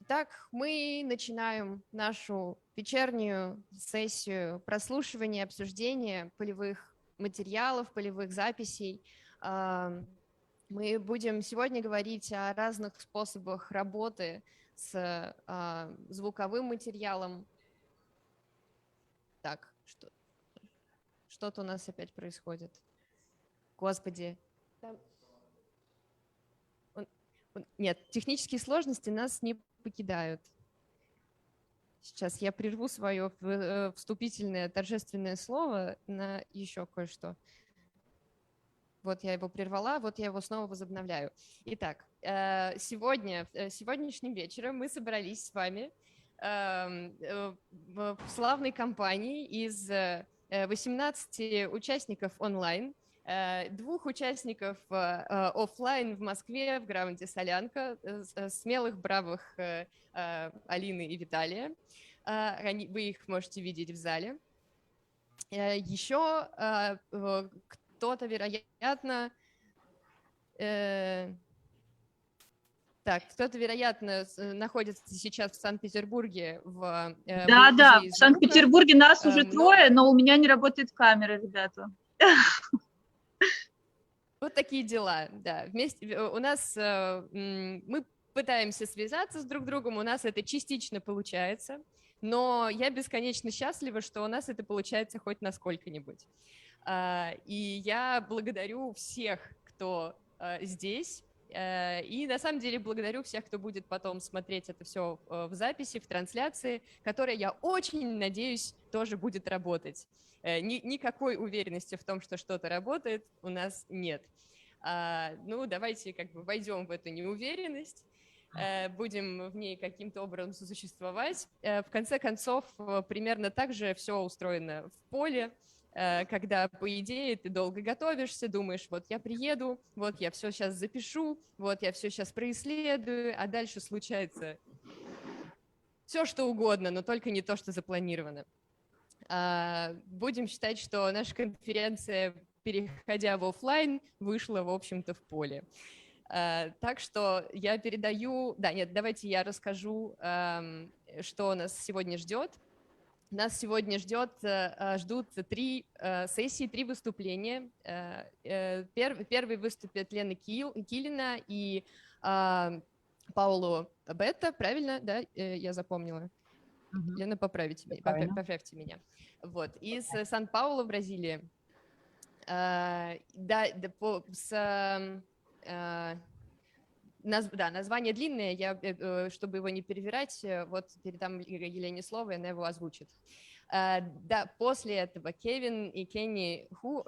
Итак, мы начинаем нашу вечернюю сессию прослушивания, обсуждения полевых материалов, полевых записей. Мы будем сегодня говорить о разных способах работы с звуковым материалом. Так, что-то у нас опять происходит. Господи. Нет, технические сложности нас не покидают. Сейчас я прерву свое вступительное торжественное слово на еще кое-что. Вот я его прервала, вот я его снова возобновляю. Итак, сегодняшним вечером мы собрались с вами в славной компании из 18 участников онлайн, 2 участников офлайн в Москве, в ГРАУНДе Солянка, смелых, бравых Алины и Виталия. Вы их можете видеть в зале. Еще кто-то, вероятно, кто-то, вероятно, находится сейчас в Санкт-Петербурге. Да, в Санкт-Петербурге нас уже трое, но у меня не работает камера, ребята. Вот такие дела, да. Вместе у нас мы пытаемся связаться с друг другом, у нас это частично получается, но я бесконечно счастлива, что у нас это получается хоть насколько-нибудь. И я благодарю всех, кто здесь, и на самом деле благодарю всех, кто будет потом смотреть это все в записи, в трансляции, которая, я очень надеюсь, тоже будет работать. Никакой уверенности в том, что что-то работает, у нас нет. Ну, давайте как бы войдем в эту неуверенность, будем в ней каким-то образом сосуществовать. В конце концов, примерно так же все устроено в поле, когда, по идее, ты долго готовишься, думаешь, вот я приеду, вот я все сейчас запишу, вот я все сейчас происследую, а дальше случается все, что угодно, но только не то, что запланировано. Будем считать, что наша конференция, переходя в офлайн, вышла, в общем-то, в поле. Так что я передаю... давайте я расскажу, что нас сегодня ждет. Нас сегодня ждут 3 сессии, 3 выступления. Первый выступит Лена Килина и Пауло Бетта, правильно, да, я запомнила? Лена, поправьте меня. Вот, из Сан-Паулу, Бразилии. Название длинное, чтобы его не перевирать, вот передам Елене слово, и она его озвучит. После этого Кевин и Кенни Ху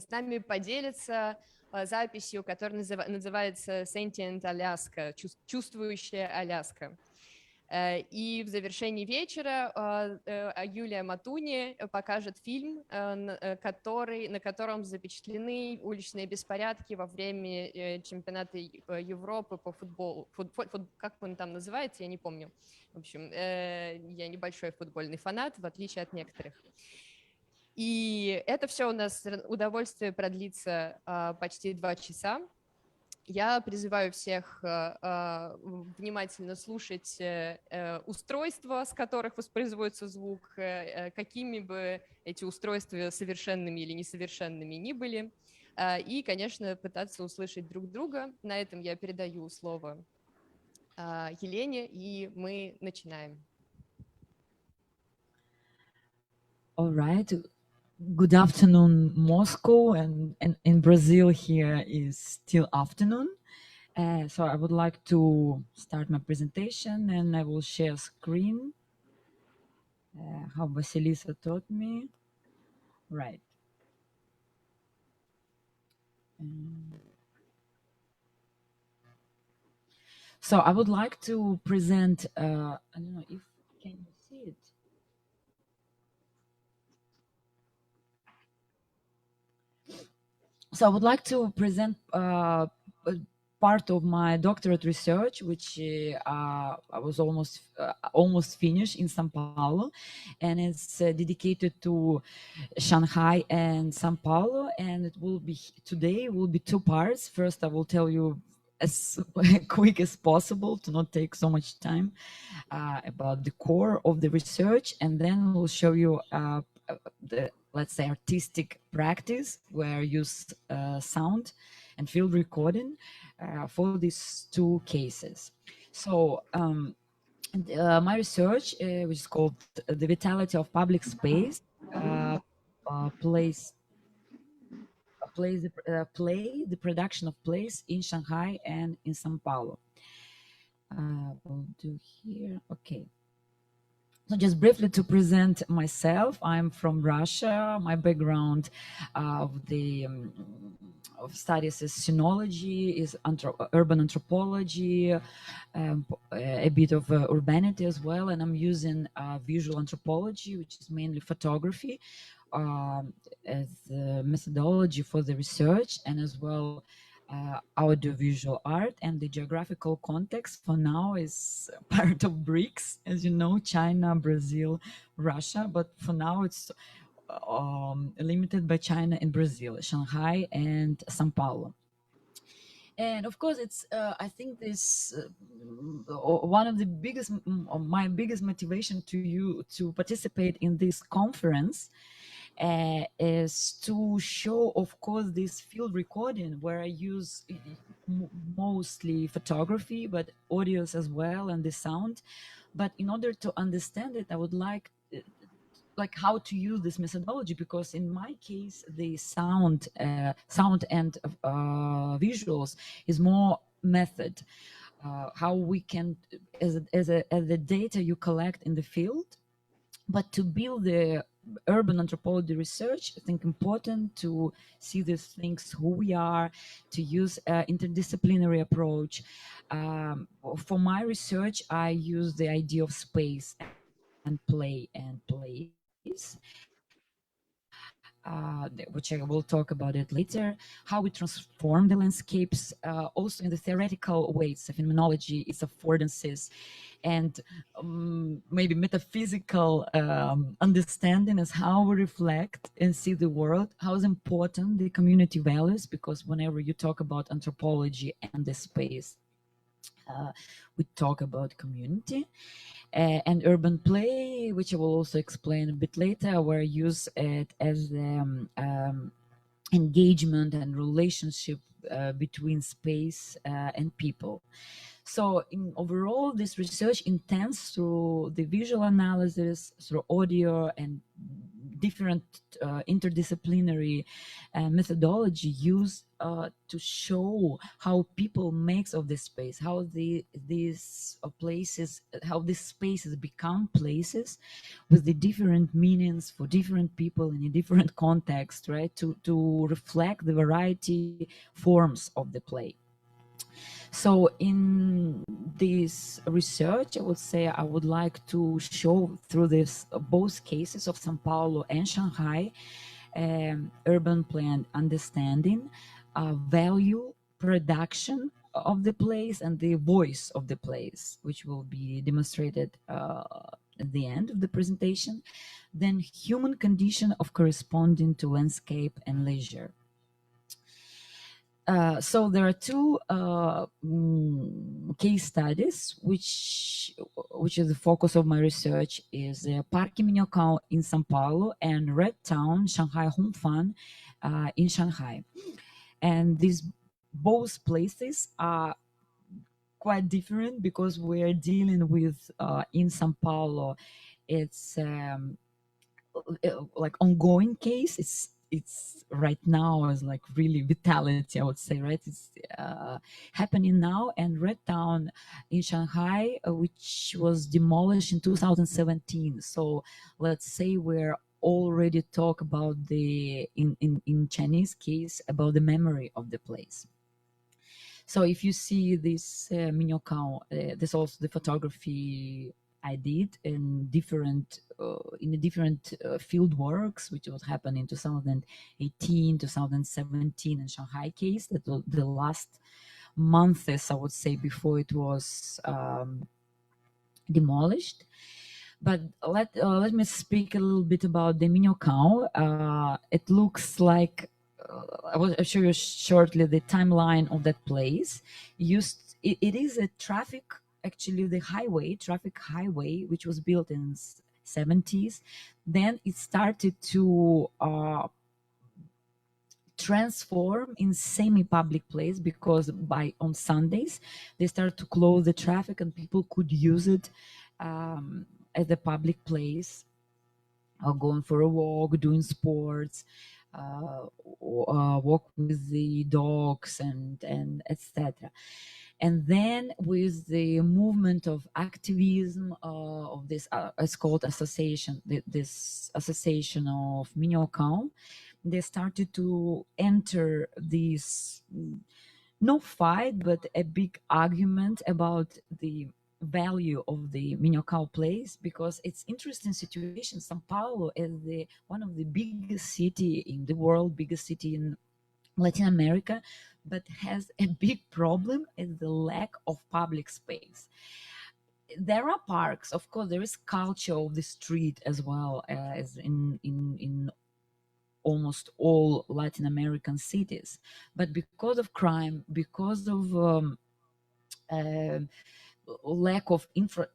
с нами поделятся записью, которая называется «Sentient Alaska», «Чувствующая Аляска». И в завершении вечера Юлия Матуни покажет фильм, на котором запечатлены уличные беспорядки во время чемпионата Европы по футболу. Как он там называется, я не помню. В общем, я небольшой футбольный фанат, в отличие от некоторых. И это все у нас удовольствие продлится почти 2 часа. Я призываю всех внимательно слушать устройства, с которых воспроизводится звук, какими бы эти устройства совершенными или несовершенными ни были, и, конечно, пытаться услышать друг друга. На этом я передаю слово Елене, и мы начинаем. All right. Good afternoon, Moscow, and in Brazil here is still afternoon. So I would like to start my presentation, and I will share screen, how Vasilisa taught me. Right. So I would like to present, I don't know if, can you see it? So I would like to present part of my doctorate research, which I was almost finished in São Paulo, and it's dedicated to Shanghai and São Paulo, and it will be today will be two parts. First, I will tell you as quick as possible to not take so much time about the core of the research, and then we'll show you the, let's say, artistic practice where I use sound and field recording for these two cases. So my research, which is called The Vitality of Public Space, plays the production of plays in Shanghai and in São Paulo. We'll do here, okay. So just briefly to present myself, I'm from Russia. My background of studies is sinology, is urban anthropology, a bit of urbanity as well, and I'm using visual anthropology, which is mainly photography, as a methodology for the research, and as well audiovisual art. And the geographical context for now is part of BRICS, as you know, China, Brazil, Russia, but for now it's limited by China and Brazil, Shanghai and São Paulo. And of course, it's I think this one of the biggest, my biggest motivation to participate in this conference is to show, of course, this field recording where I use mostly photography, but audios as well, and the sound. But in order to understand it, I would like how to use this methodology, because in my case, the sound and visuals is more method. How we can, as the data you collect in the field, but to build the urban anthropology research, I think important to see these things, who we are, to use interdisciplinary approach. For my research, I use the idea of space and play and place, which I will talk about it later, how we transform the landscapes, also in the theoretical ways of phenomenology, its affordances, and maybe metaphysical understanding as how we reflect and see the world, how is important the community values, because whenever you talk about anthropology and the space, we talk about community. And urban play, which I will also explain a bit later, where I use it as engagement and relationship between space and people. So in overall, this research intends through the visual analysis, through audio and different interdisciplinary methodology used to show how people makes of this space, how these places, how these spaces become places with the different meanings for different people in a different context, right? To reflect the variety forms of the play. So in this research, I would say I would like to show through this both cases of São Paulo and Shanghai, urban plan understanding, value, production of the place, and the voice of the place, which will be demonstrated at the end of the presentation. Then human condition of corresponding to landscape and leisure. So there are two case studies, which is the focus of my research, is Parque Minhocão in São Paulo and Red Town, Shanghai Hongfan in Shanghai. And these both places are quite different because we're dealing with, in São Paulo, it's like ongoing case. It's right now is like really vitality, I would say, right? It's happening now. And Red Town in Shanghai, which was demolished in 2017. So let's say we're already talk about the, in Chinese case, about the memory of the place. So if you see this Minhocão, there's also the photography I did in different field works, which would happen in 2018, 2017 in Shanghai case. That was the last months, I would say, before it was demolished. But let me speak a little bit about the Minhocão. It looks like, I'll show you shortly the timeline of that place. It is a traffic, actually the traffic highway, which was built in 70s. Then it started to transform in semi-public place, because on Sundays they started to close the traffic and people could use it as a public place, or going for a walk, doing sports, walk with the dogs, and etc. And then with the movement of activism of this, it's called association, this association of Minhocão, they started to enter this, no fight, but a big argument about the value of the Minhocão place, because it's interesting situation. São Paulo is one of the biggest city in the world, biggest city in Latin America, but has a big problem is the lack of public space. There are parks, of course, there is culture of the street as well as in almost all Latin American cities, but because of crime, because of lack of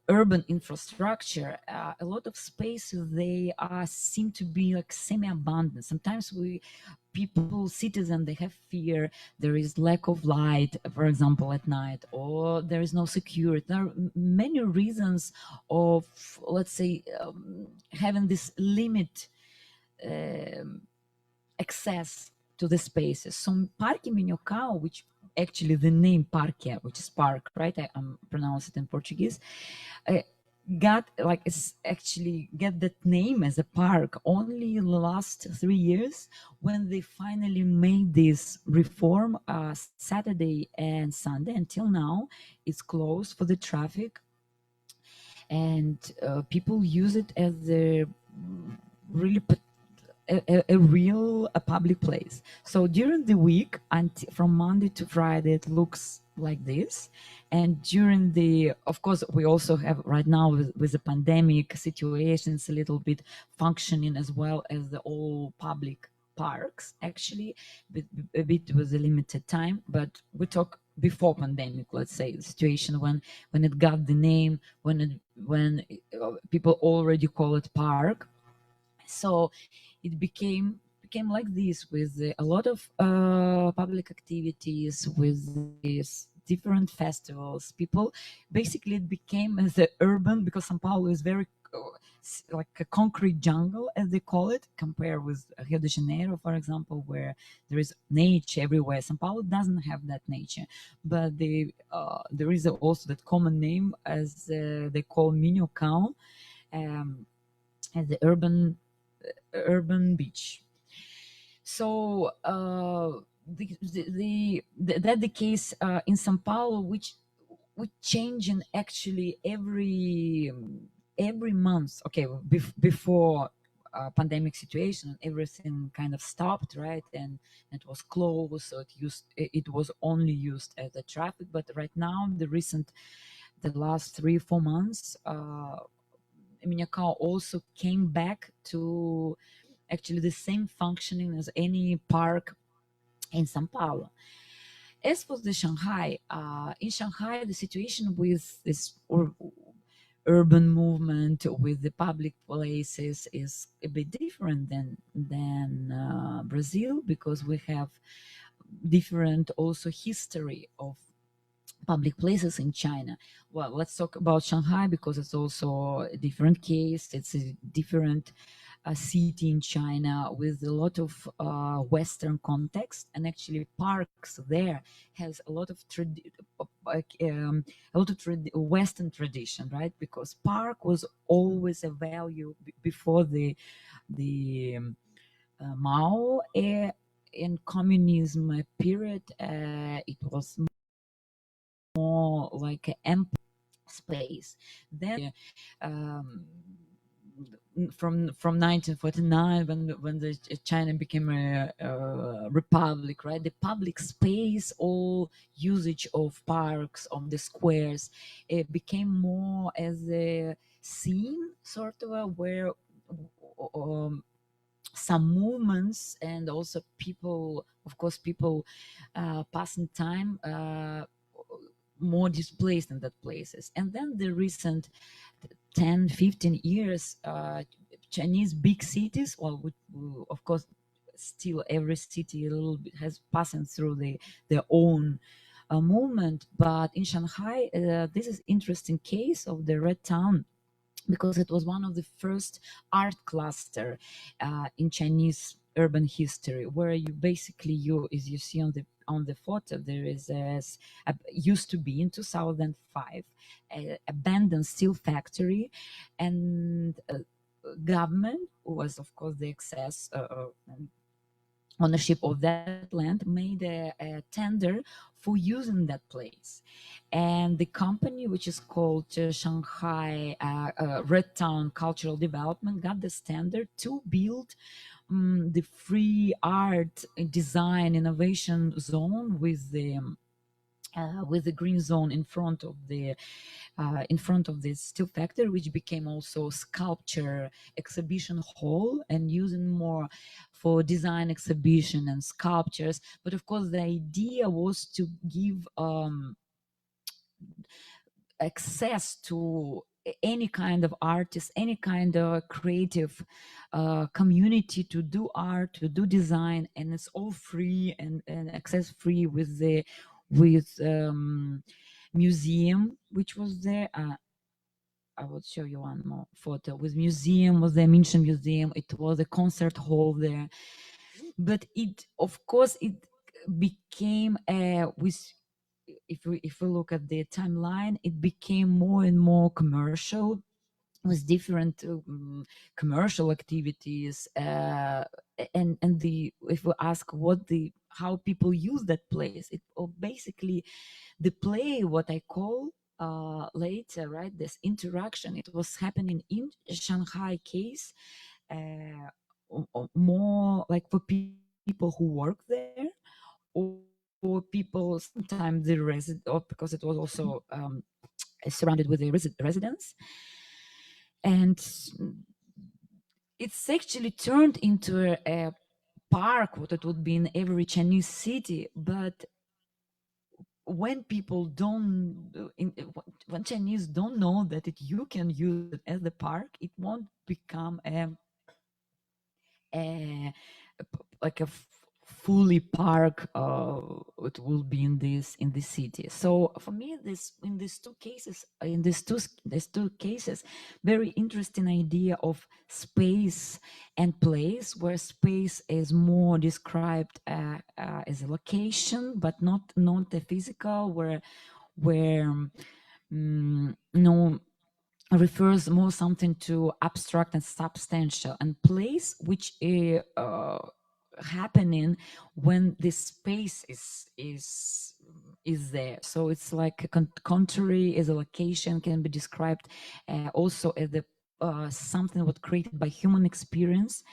urban infrastructure, a lot of spaces, they seem to be like semi-abandoned. Sometimes citizens, they have fear, there is lack of light, for example, at night, or there is no security. There are many reasons of, let's say, having this limit access to the spaces. So Parque Minhocão, which actually the name Parque, which is park, right? I'm pronouncing it in Portuguese. Get that name as a park only in the last 3 years, when they finally made this reform. Saturday and Sunday, until now, it's closed for the traffic, and people use it as a really a real public place. So during the week, from Monday to Friday, it looks like this. And during of course, we also have right now with the pandemic situations a little bit functioning as well as the all public parks, actually, a bit with a limited time. But we talk before pandemic, let's say, the situation when it got the name, when people already call it park. So it became like this, with a lot of public activities, with these different festivals. People, basically, it became as the urban, because São Paulo is very like a concrete jungle, as they call it, compared with Rio de Janeiro, for example, where there is nature everywhere. São Paulo doesn't have that nature, but there is also that common name, as they call Minhocão, as the urban beach. So that the case in São Paulo, which changing actually every month. Okay, before pandemic situation, everything kind of stopped, right? And it was closed, so it was only used as a traffic. But right now, the last 3-4 months, Minhocão also came back to actually the same functioning as any park in São Paulo. As for the Shanghai, in Shanghai, the situation with this urban movement, with the public places, is a bit different than Brazil, because we have different also history of public places in China. Well, let's talk about Shanghai, because it's also a different case. It's a different city in China with a lot of Western context, and actually parks there has a lot of Western tradition, right? Because park was always a value before the Mao in communism period. It was more like an empty space. Then from 1949 when China became a republic, right? The public space, all usage of parks, of the squares, it became more as a scene, sort of, where some movements and also people, of course, people passing time more displaced in that places. And then the recent 10-15 years, Chinese big cities, well, of course, still every city a little bit has passing through their own movement. But in Shanghai, this is interesting case of the Red Town, because it was one of the first art cluster in Chinese urban history, where you basically, as you see on the photo, there is used to be in 2005 abandoned steel factory, and government was, of course, the excess ownership of that land, made a tender for using that place. And the company, which is called Shanghai Red Town Cultural Development, got the tender to build the free art design innovation zone with the green zone in front of the steel factory, which became also sculpture exhibition hall, and using more for design exhibition and sculptures. But of course, the idea was to give access to any kind of artist, any kind of creative community to do art, to do design, and it's all free and access free with the museum which was there. I will show you one more photo. With museum, was the München Museum. It was a concert hall there, but it, of course, it became if we look at the timeline, it became more and more commercial, with different commercial activities, and if we ask how people use that place, basically the play, what I call later, right, this interaction, it was happening in Shanghai case more like for people who work there, or people sometimes the resident, or because it was also surrounded with the residents. And it's actually turned into a park, what it would be in every Chinese city. But when people when Chinese don't know that you can use it as the park, it won't become like a fully park. It will be in this city. So for me, in these two cases, very interesting idea of space and place, where space is more described as a location, but not a physical, where no refers more something to abstract and substantial, and place which happening when this space is there. So it's like a contrary as a location, can be described also as the something what created by human experience.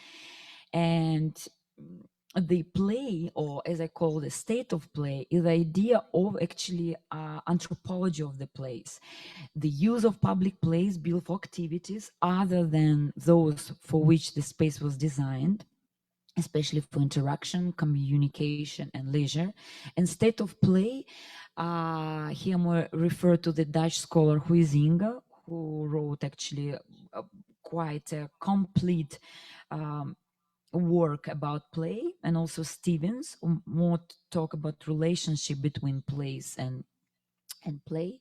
And the play, or as I call the state of play, is the idea of actually anthropology of the place, the use of public place built for activities other than those for which the space was designed, especially for interaction, communication, and leisure. And state of play, here more refer to the Dutch scholar Huizinga, who wrote actually quite a complete work about play, and also Stevens, who more talk about relationship between place and play.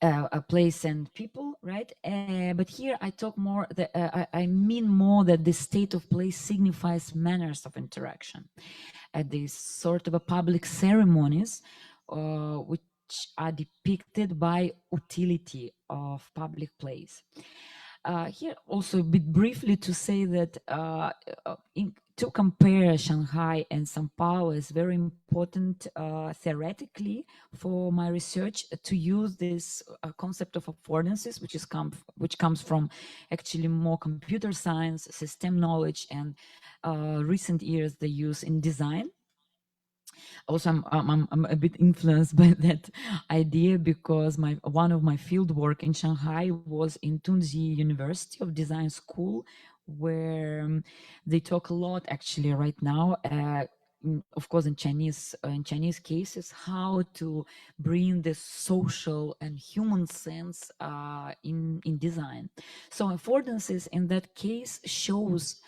A place and people, right? But here I talk more that I mean more that the state of play signifies manners of interaction, these sort of a public ceremonies which are depicted by utility of public place. Here also a bit briefly to say that to compare Shanghai and Sao Paulo is very important theoretically for my research, to use this concept of affordances, which comes from actually more computer science, system knowledge, and recent years the use in design. Also, I'm a bit influenced by that idea, because one of my field work in Shanghai was in Tunzi University of Design School, where they talk a lot actually right now, of course in Chinese cases, how to bring the social and human sense in design. So affordances in that case shows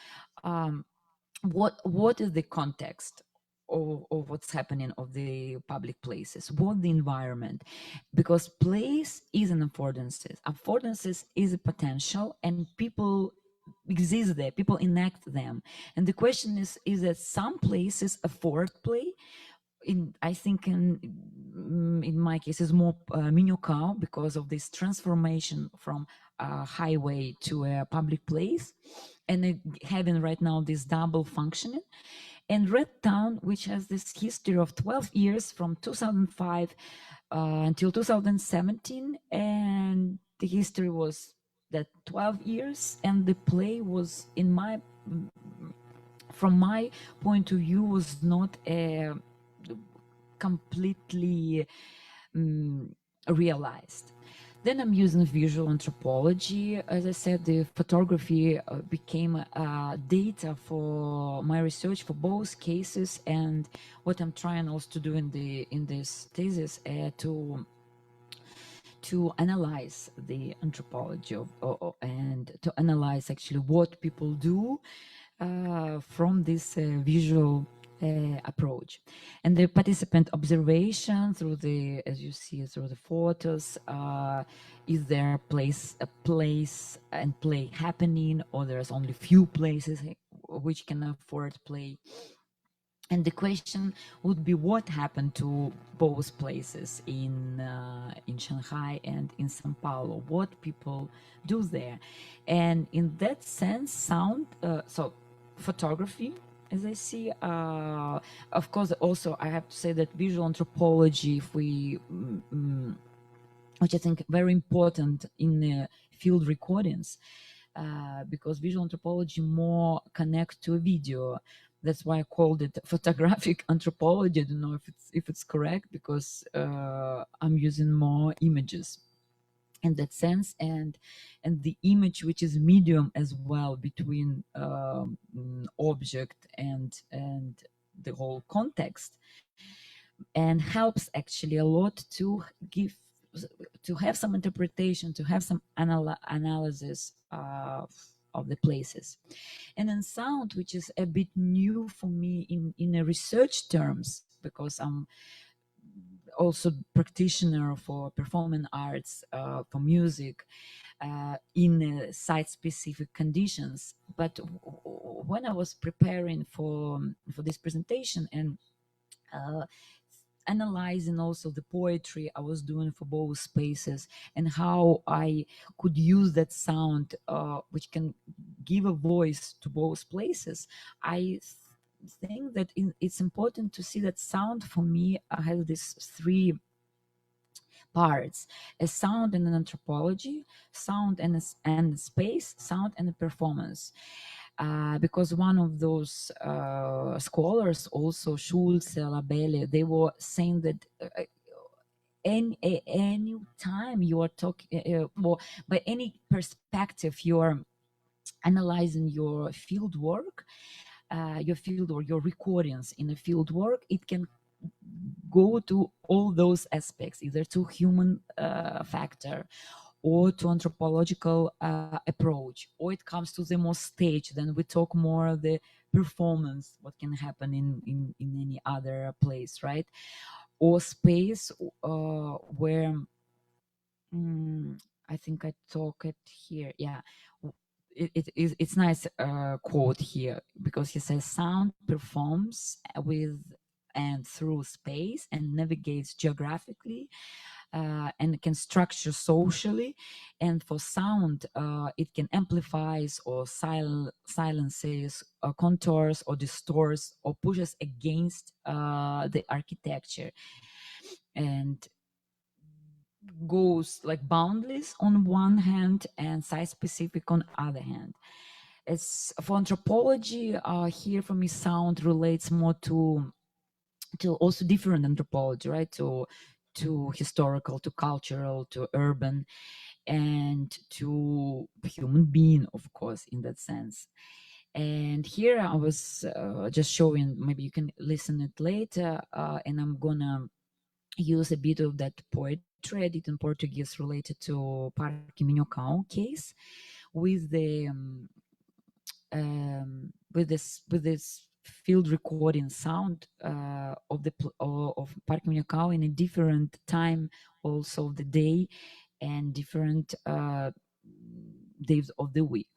what is the context of what's happening of the public places, what the environment, because place is an affordances. Affordances is a potential, and people exist there, people enact them. And the question is that some places afford play. I think in my case is more Minokao, because of this transformation from a highway to a public place, and having right now this double functioning. And Red Town, which has this history of 12 years from 2005 until 2017, and the history was that 12 years, and the play was, from my point of view, was not completely realized. Then I'm using visual anthropology. As I said, the photography became data for my research for both cases, and what I'm trying also to do in this thesis to analyze the anthropology and to analyze actually what people do from this visual approach. And the participant observation through the, as you see through the photos, is there a place and play happening, or there's only few places which can afford play? And the question would be, what happened to both places in Shanghai and in Sao Paulo? What people do there? And in that sense, sound, so photography, as I see, of course, also I have to say that visual anthropology, if we, which I think very important in field recordings, because visual anthropology more connects to a video. That's why I called it photographic anthropology. I don't know if it's correct, because I'm using more images in that sense, and the image, which is medium as well between object and the whole context, and helps actually a lot to have some interpretation, to have some analysis of the places. And then sound, which is a bit new for me in a research terms, because I'm also practitioner for performing arts, for music, in site-specific conditions. But when I was preparing for this presentation and analyzing also the poetry I was doing for both spaces, and how I could use that sound, which can give a voice to both places, I think that it's important to see that sound for me has these three parts: a sound and an anthropology, sound and space, sound and a performance. Because one of those scholars, also Schulze, Labelle, they were saying that any time you are talking, well, by any perspective you are analyzing your field work, your recordings in a field work, it can go to all those aspects, either to human factor, or to anthropological approach, or it comes to the more stage. Then we talk more of the performance, what can happen in any other place, right? Or space, where I think I talk it here. Yeah, it's nice quote here, because he says sound performs with and through space and navigates geographically and can structure socially. And for sound, it can amplifies or silences, contours or distorts or pushes against the architecture, and goes like boundless on one hand and site specific on other hand. As for anthropology, here for me sound relates more to also different anthropology, right? To historical, to cultural, to urban, and to human being, of course, in that sense. And here I was just showing, maybe you can listen it later, and I'm gonna use a bit of that poetry I did in Portuguese related to Parque Minhocão case with the with this field recording sound of Parque Minhocão in a different time also of the day and different days of the week.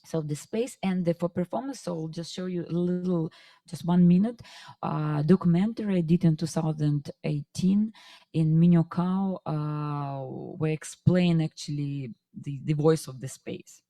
So the space and for performance, so I'll just show you a little, just 1 minute, documentary I did in 2018 in Minhocão, where I explain actually the voice of the space.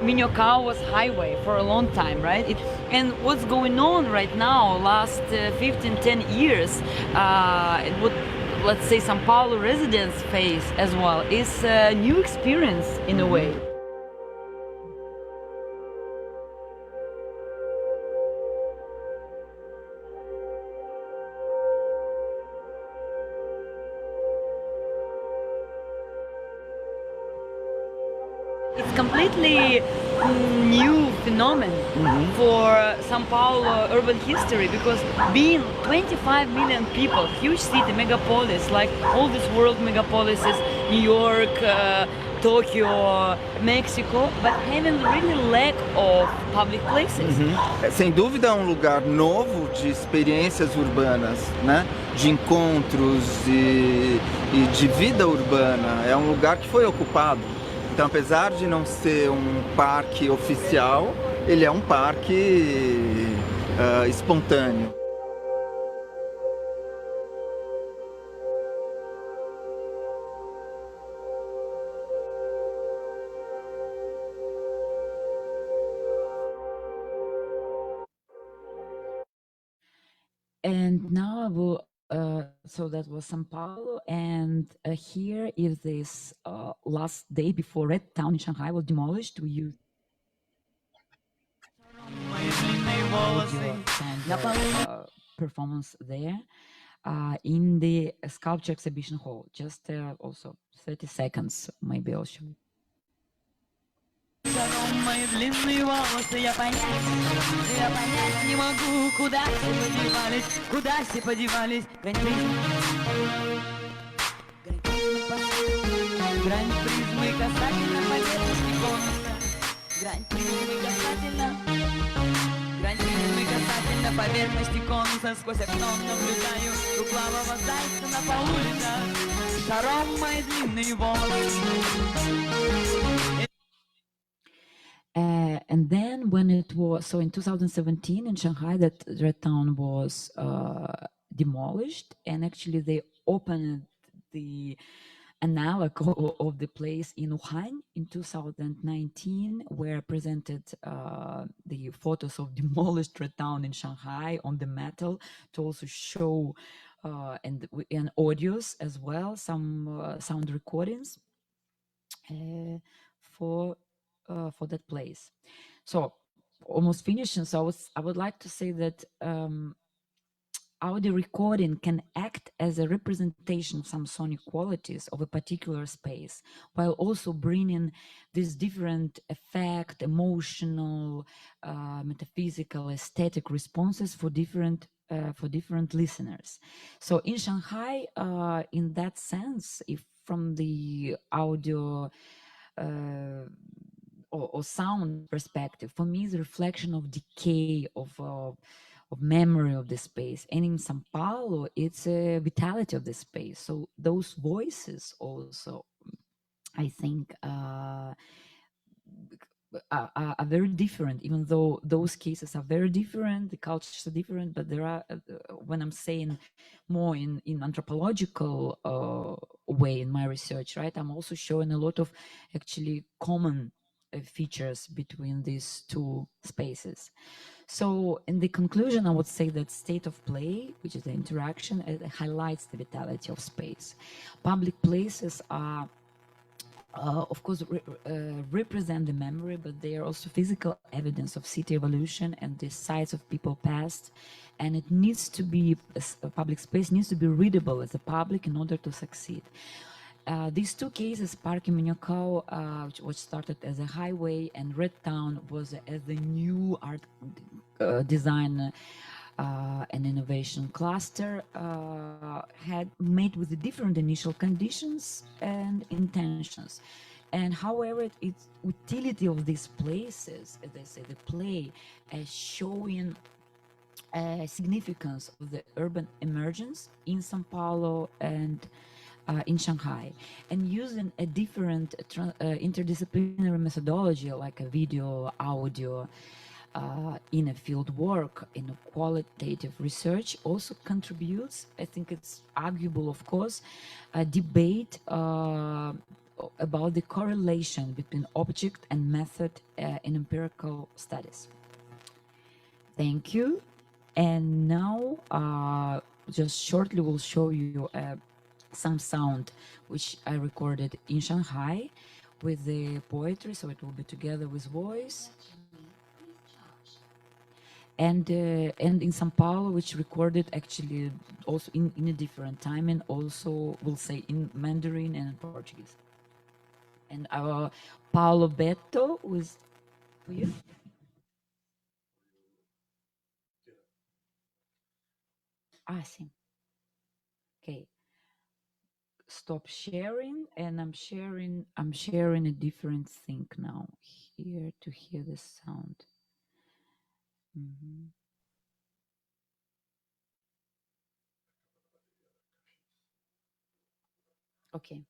Minhocão was highway for a long time, right? And what's going on right now, last 10 years, what, let's say, São Paulo residents face as well, is a new experience in a way. It's completely new phenomenon for São Paulo urban history, because being 25 million people, huge city, megapolis, like all these world megapolises, New York, Tokyo, Mexico, but having really lack of public places. Sem dúvida é um lugar novo de experiências urbanas, né? De encontros e de vida urbana. É um lugar que foi ocupado. Então, apesar de não ser um parque oficial, ele é um parque espontâneo. And now I will, so that was São Paulo, and here is this last day before Red Town in Shanghai was demolished. We used performance there in the sculpture exhibition hall. Just also 30 seconds, maybe I'll show you. Мои длинные волосы, я понять не могу, куда все подевались, грань призмы касательно поверхности конуса, грань призмы касательно поверхности конуса, сквозь окно наблюдаю круглавого зайца на полу летают, шаром мои длинные волосы. And then when it was, so in 2017 in Shanghai, that Red Town was demolished, and actually they opened the analog of the place in Wuhan in 2019, where presented the photos of demolished Red Town in Shanghai on the metal to also show and audios as well, some sound recordings for that place. So almost finishing. So I would like to say that audio recording can act as a representation of some sonic qualities of a particular space, while also bringing these different effect, emotional, metaphysical, aesthetic responses for different listeners. So in Shanghai, in that sense, if from the audio or sound perspective, for me, is a reflection of decay, of memory of the space. And in São Paulo, it's a vitality of the space. So those voices also, I think, are very different, even though those cases are very different, the cultures are different, but there are, when I'm saying more in anthropological way in my research, right, I'm also showing a lot of actually common features between these two spaces. So in the conclusion, I would say that state of play, which is the interaction, it highlights the vitality of space. Public places are of course, represent the memory, but they are also physical evidence of city evolution and the sites of people past. And it needs to be, a public space needs to be readable as a public in order to succeed. These two cases, Parque Minhocão, which started as a highway, and Red Town was as the new art design and innovation cluster, had made with the different initial conditions and intentions. And however, its utility of these places, as I say, the play, as showing significance of the urban emergence in São Paulo and in Shanghai, and using a different interdisciplinary methodology like a video, audio, in a field work, in a qualitative research, also contributes, I think it's arguable, of course, a debate about the correlation between object and method in empirical studies. Thank you. And now, just shortly, we'll show you some sound which I recorded in Shanghai with the poetry, so it will be together with voice. And in São Paulo, which recorded actually also in a different time, and also we'll say in Mandarin and in Portuguese. And our Paulo Beto was you. Sim. Okay. Stop sharing, and I'm sharing a different thing now here to hear the sound. Mm-hmm. Okay.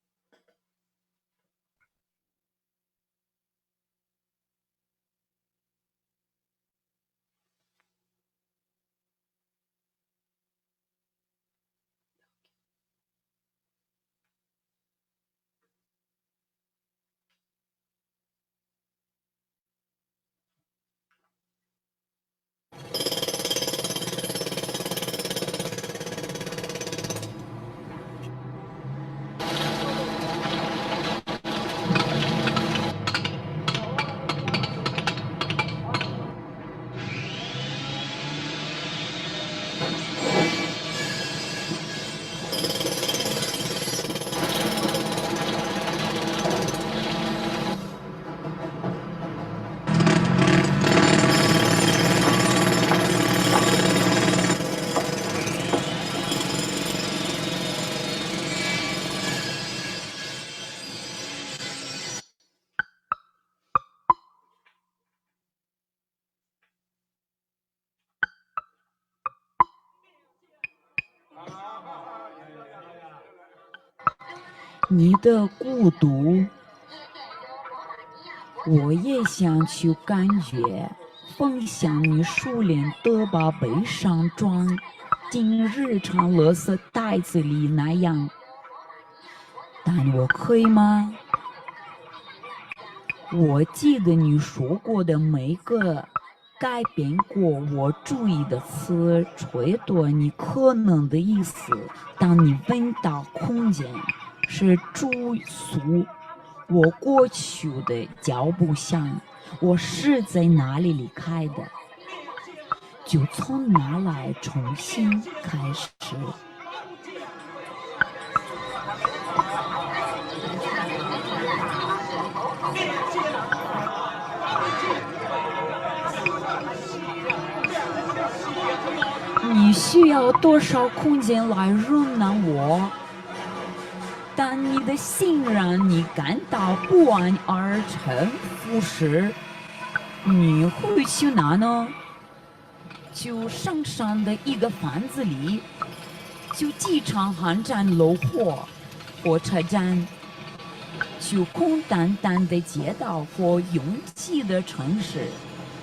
你的孤独，我也想去感觉，分享你熟练的把悲伤装进日常垃圾袋子里那样，但我可以吗？我记得你说过的每个改变过我注意的词，吹多你可能的意思。当你闻到空间，是追溯我过去的脚步响，我是在哪里离开的，就从哪来重新开始。你需要多少空间来容纳我？当你的心让你感到不安而臣服时，你会去哪呢？就上山的一个房子里，就机场航站楼或火车站，就空荡荡的街道或拥挤的城市，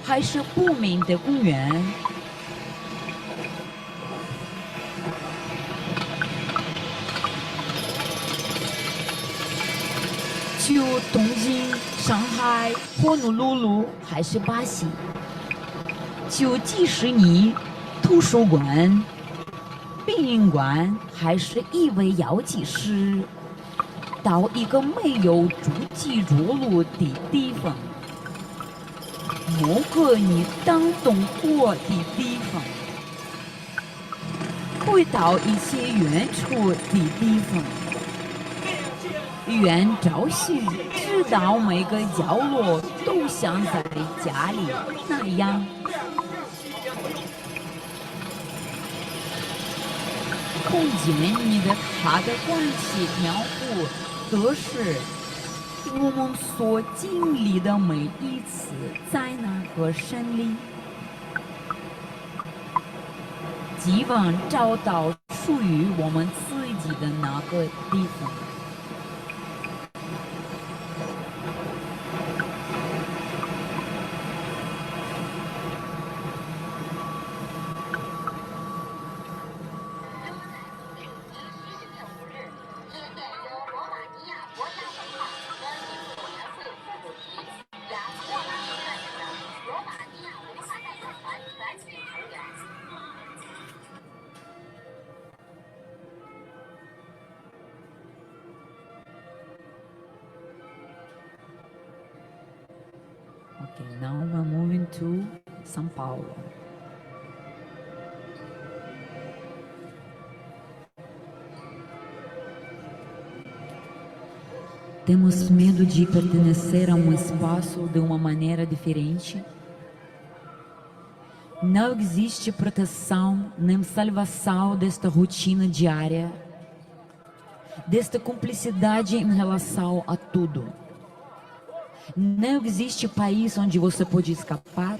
还是不明的公园，就东京、上海、霍努鲁鲁，还是巴西，就迪士尼、图书馆、殡仪馆，还是一位药剂师，到一个没有足迹着陆的地方，某个你当动过的地方，回到一些远处的地方，愿找寻，直到每个角落都像在家里那样。空间里的它的关系描述的是我们所经历的每一次灾难和胜利，希望找到属于我们自己的那个地方。Okay, now we're moving to São Paulo. Temos medo de pertencer a um espaço de uma maneira diferente? Não existe proteção nem salvação desta rotina diária, desta cumplicidade em relação a tudo. Não existe país onde você pode escapar,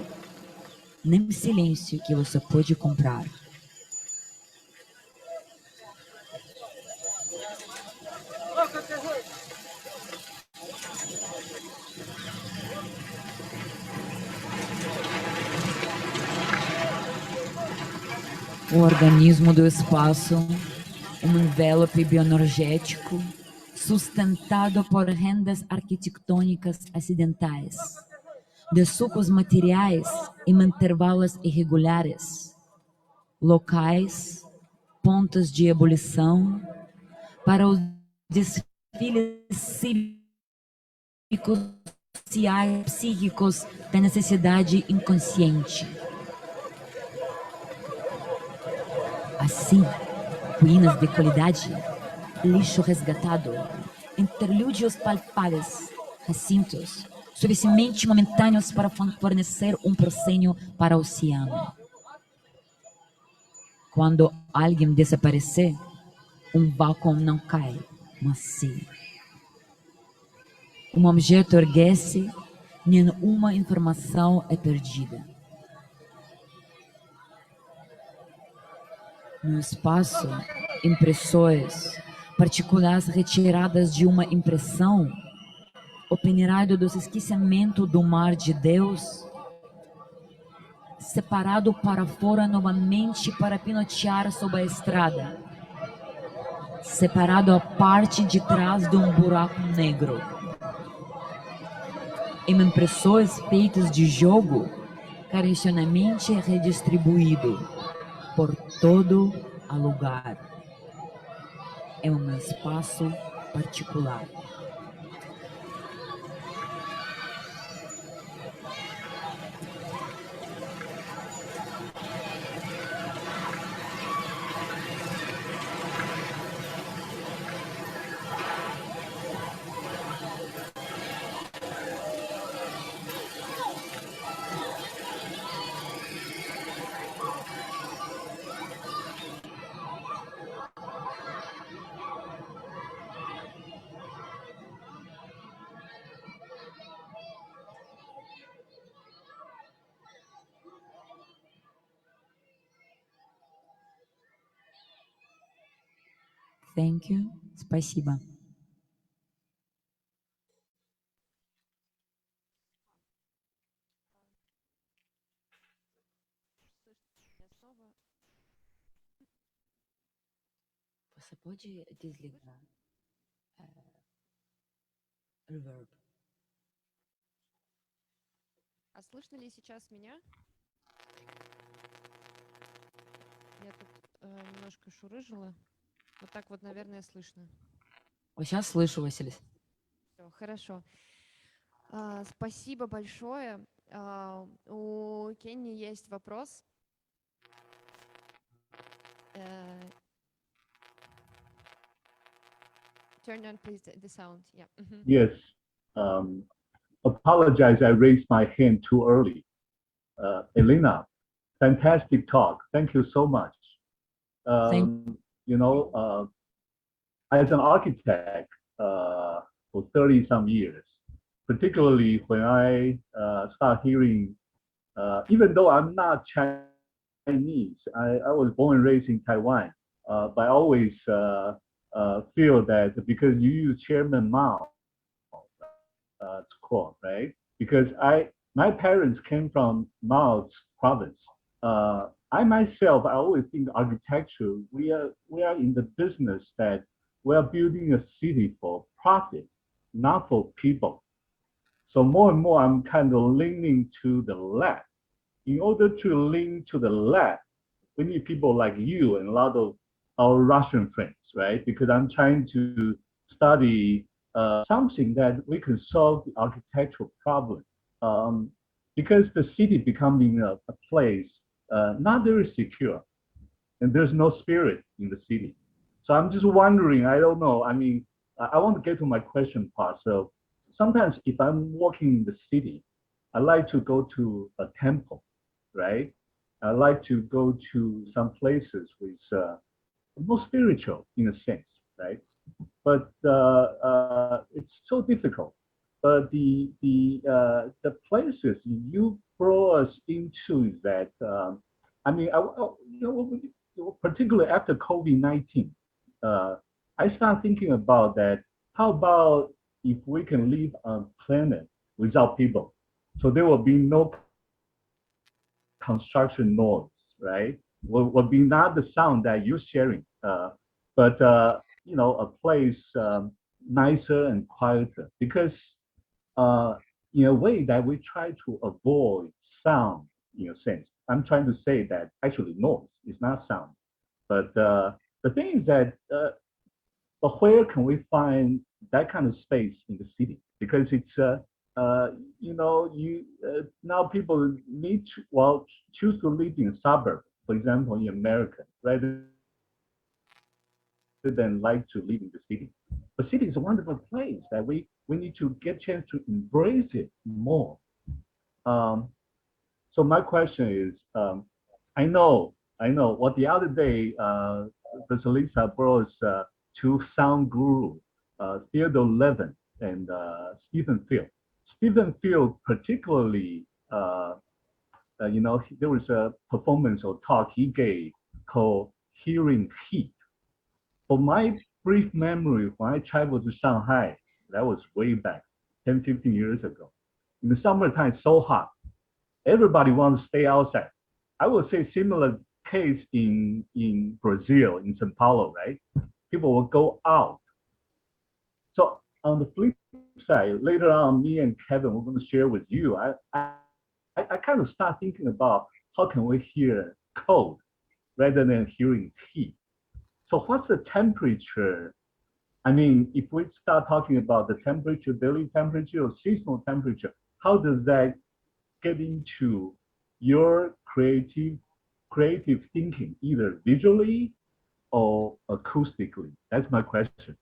nem silêncio que você pode comprar. O organismo do espaço, um envelope bioenergético, sustentado por rendas arquitetônicas acidentais, de sucos materiais em intervalos irregulares, locais, pontos de ebulição, para os desfiles cívicos, sociais, psíquicos da necessidade inconsciente. Assim, ruínas de qualidade, lixo resgatado, interlúdios palpáveis, recintos, suficientemente momentâneos para fornecer proscênio para o oceano. Quando alguém desaparecer, vácuo não cai, mas sim. Objeto ergue-se, nenhuma informação é perdida. No espaço, impressões, partículas retiradas de uma impressão, o peneirado do esquecimento do mar de Deus, separado para fora novamente para pinotear sob a estrada, separado a parte de trás de buraco negro. Em impressões feitas de jogo, carinhosamente redistribuído por todo o lugar. É um espaço particular. Thank you. Спасибо. Reverb. А слышно ли сейчас меня? Я тут немножко шурыжила. Вот так вот, наверное, слышно. Вот сейчас слышу, Василий. Всё, хорошо. Спасибо большое. У Кенни есть вопрос. Turn on, please, the sound. Yeah. Yes. Apologize, I raised my hand too early. Elena, fantastic talk. Thank you so much. You know, as an architect for 30 some years, particularly when I start hearing, even though I'm not Chinese, I was born and raised in Taiwan, but I always feel that because you use Chairman Mao to quote, right? Because my parents came from Mao's province. I myself, I always think architecture, we are in the business that we are building a city for profit, not for people. So more and more, I'm kind of leaning to the left. In order to lean to the left, we need people like you and a lot of our Russian friends, right? Because I'm trying to study something that we can solve the architectural problem. Because the city becoming a place not very secure, and there's no spirit in the city. So I'm just wondering, I don't know, I mean, I want to get to my question part. So sometimes if I'm walking in the city, I like to go to a temple, right? I like to go to some places with more spiritual in a sense, right? But it's so difficult. But the places you brought us into is that, I mean, you know, particularly after COVID-19, I started thinking about that. How about if we can live on a planet without people? So there will be no construction noise, right? Will be not the sound that you're sharing, but you know, a place nicer and quieter. Because in a way that we try to avoid sound, in a sense. I'm trying to say that actually noise is not sound. But the thing is that, but where can we find that kind of space in the city? Because it's, you know, now people need to, well, choose to live in a suburb, for example, in America, rather than like to live in the city. But city is a wonderful place that we need to get a chance to embrace it more. So my question is, I know what the other day, Vasilisa brought us two sound guru, Theodore Levin and Stephen Field. Stephen Field particularly, you know, there was a performance or talk he gave called Hearing Heat. For my brief memory, when I traveled to Shanghai, that was way back, 10, 15 years ago. In the summertime, it's so hot. Everybody wants to stay outside. I would say similar case in Brazil, in São Paulo, right? People will go out. So on the flip side, later on, me and Kevin, we're going to share with you, I kind of start thinking about how can we hear cold rather than hearing heat. So what's the temperature? I mean, if we start talking about the temperature, daily temperature or seasonal temperature, how does that get into your creative thinking, either visually or acoustically? That's my question.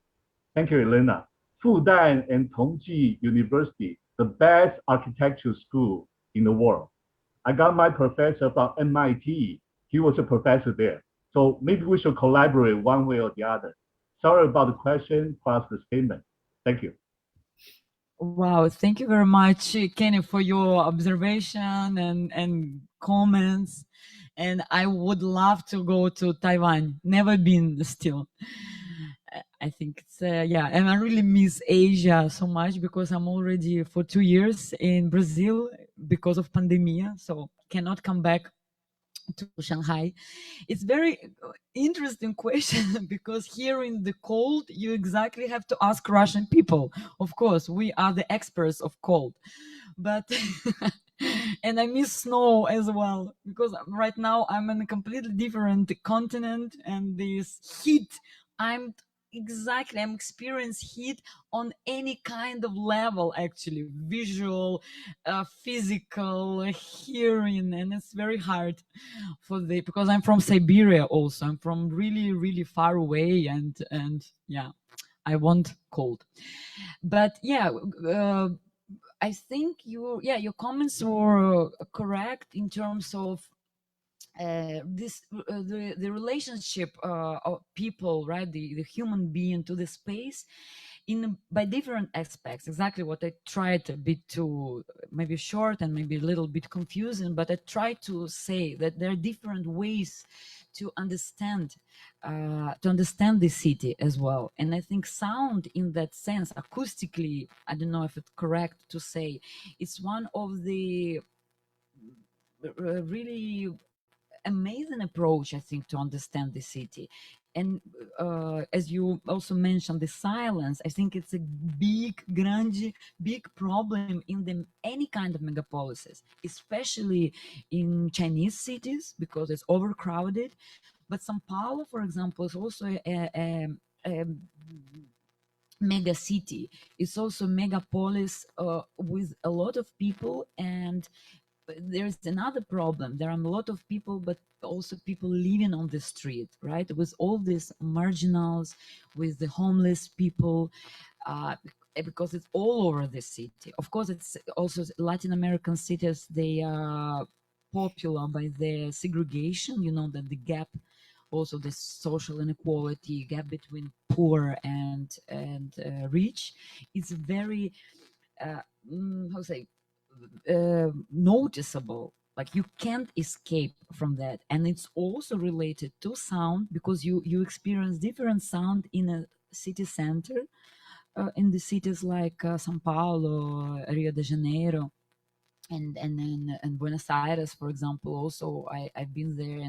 Thank you, Elena. Fudan and Tongji University, the best architecture school in the world. I got my professor from MIT. He was a professor there. So maybe we should collaborate one way or the other. Sorry about the question plus the statement. Thank you. Wow, thank you very much, Kenny, for your observation and comments. And I would love to go to Taiwan. Never been still. I think it's yeah, and I really miss Asia so much because I'm already for 2 years in Brazil because of pandemia, so cannot come back to Shanghai. It's very interesting question because here in the cold, you exactly have to ask Russian people. Of course, we are the experts of cold, but and I miss snow as well because right now I'm in a completely different continent and this heat, I'm experiencing heat on any kind of level, actually visual, physical, hearing, and it's very hard for the because I'm from Siberia also. I'm from really far away, and yeah, I want cold. But yeah, I think your comments were correct in terms of the relationship of people, right, the human being to the space by different aspects. Exactly what I tried a bit to maybe short and maybe a little bit confusing, but I tried to say that there are different ways to understand the city as well. And I think sound in that sense, acoustically, I don't know if it's correct to say, it's one of the really amazing approach, I think, to understand the city. And as you also mentioned, the silence, I think it's a big problem in any kind of megapolises, especially in Chinese cities because it's overcrowded. But São Paulo, for example, is also a mega city. It's also a megapolis with a lot of people, and there's another problem. There are a lot of people, but also people living on the street, right? With all these marginals, with the homeless people, because it's all over the city. Of course, it's also Latin American cities, they are popular by their segregation, you know, that the gap, also the social inequality, gap between poor and rich, is very, how to say, noticeable. Like you can't escape from that. And it's also related to sound because you experience different sound in a city center, in the cities like São Paulo, Rio de Janeiro, and Buenos Aires, for example. Also, I've been there,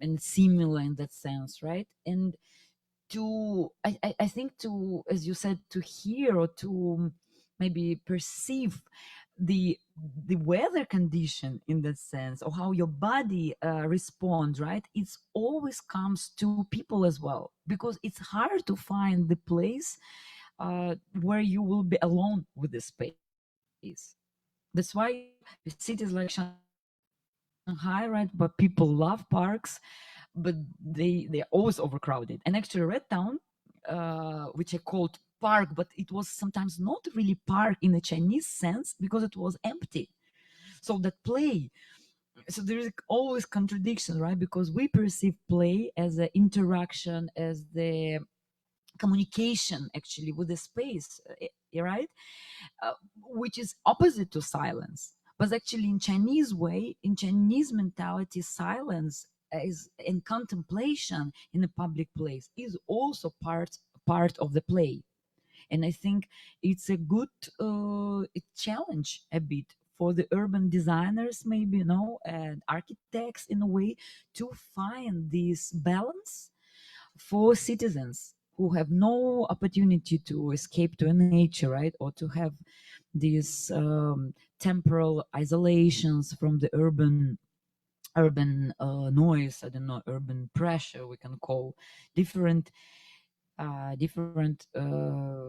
and similar in that sense, right? And I think to, as you said, to hear or to maybe perceive the weather condition in that sense, or how your body responds, right? It's always comes to people as well, because it's hard to find the place where you will be alone with the space. That's why cities like Shanghai, right? But people love parks, but they're always overcrowded. And actually, Red Town, which I called park, but it was sometimes not really park in a Chinese sense because it was empty. So that play, so there is always contradiction, right? Because we perceive play as an interaction, as the communication actually with the space, right? Which is opposite to silence. But actually, in Chinese way, in Chinese mentality, silence is in contemplation in a public place is also part of the play. And I think it's a good challenge a bit for the urban designers, maybe, you know, and architects in a way, to find this balance for citizens who have no opportunity to escape to nature, right? Or to have these temporal isolations from the urban noise, I don't know, urban pressure, we can call different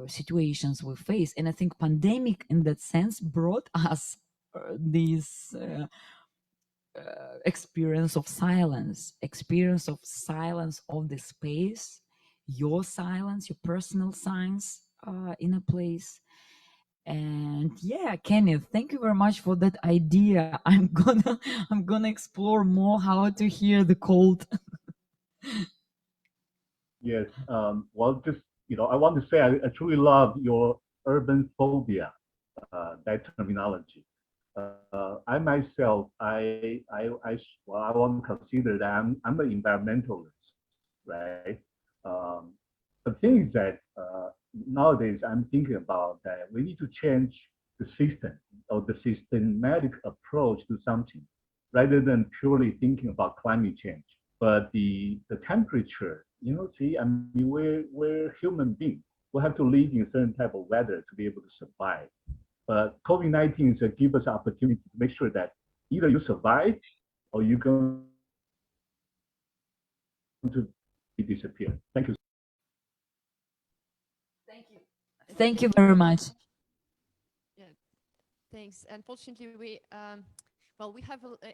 situations we face. And I think pandemic in that sense brought us this experience of silence of the space, your silence, your personal silence in a place. And yeah, Kenneth, thank you very much for that idea. I'm gonna explore more how to hear the cold. Yes, well, just, you know, I want to say I truly love your urban phobia, that terminology. I myself, well, I want to consider that I'm an environmentalist, right? The thing is that nowadays I'm thinking about that we need to change the system or the systematic approach to something rather than purely thinking about climate change. But the temperature, you know, see, I mean, we're human beings. We have to live in a certain type of weather to be able to survive. But COVID-19 gives us opportunity to make sure that either you survive or you're going to disappear. Thank you. Thank you very much. Yeah, thanks. Unfortunately, we have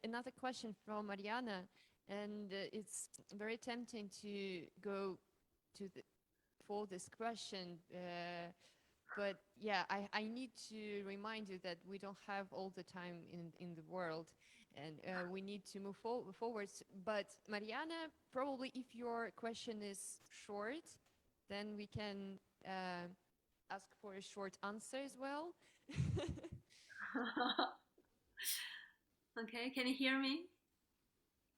another question from Mariana, and it's very tempting to go to for this question. But yeah, I need to remind you that we don't have all the time in the world, and we need to move forward. But Mariana, probably if your question is short, then we can ask for a short answer as well. Okay, can you hear me?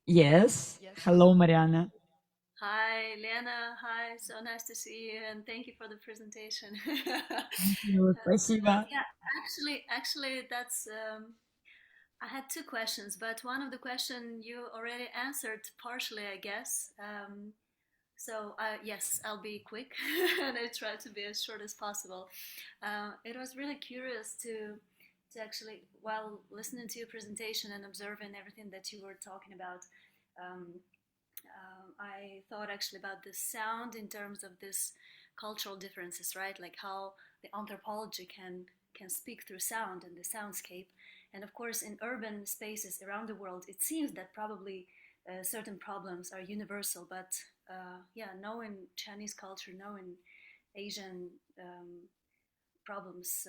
Yes. Yes. Hello, Mariana. Hi, Lena. Hi, so nice to see you, and thank you for the presentation. Спасибо. Yeah, actually, that's. I had two questions, but one of the questions you already answered partially, I guess. So yes, I'll be quick, and I try to be as short as possible. It was really curious to actually, while listening to your presentation and observing everything that you were talking about, I thought actually about the sound in terms of this cultural differences, right? Like how the anthropology can speak through sound and the soundscape. And of course, in urban spaces around the world, it seems that probably certain problems are universal, but yeah, knowing Chinese culture, knowing Asian problems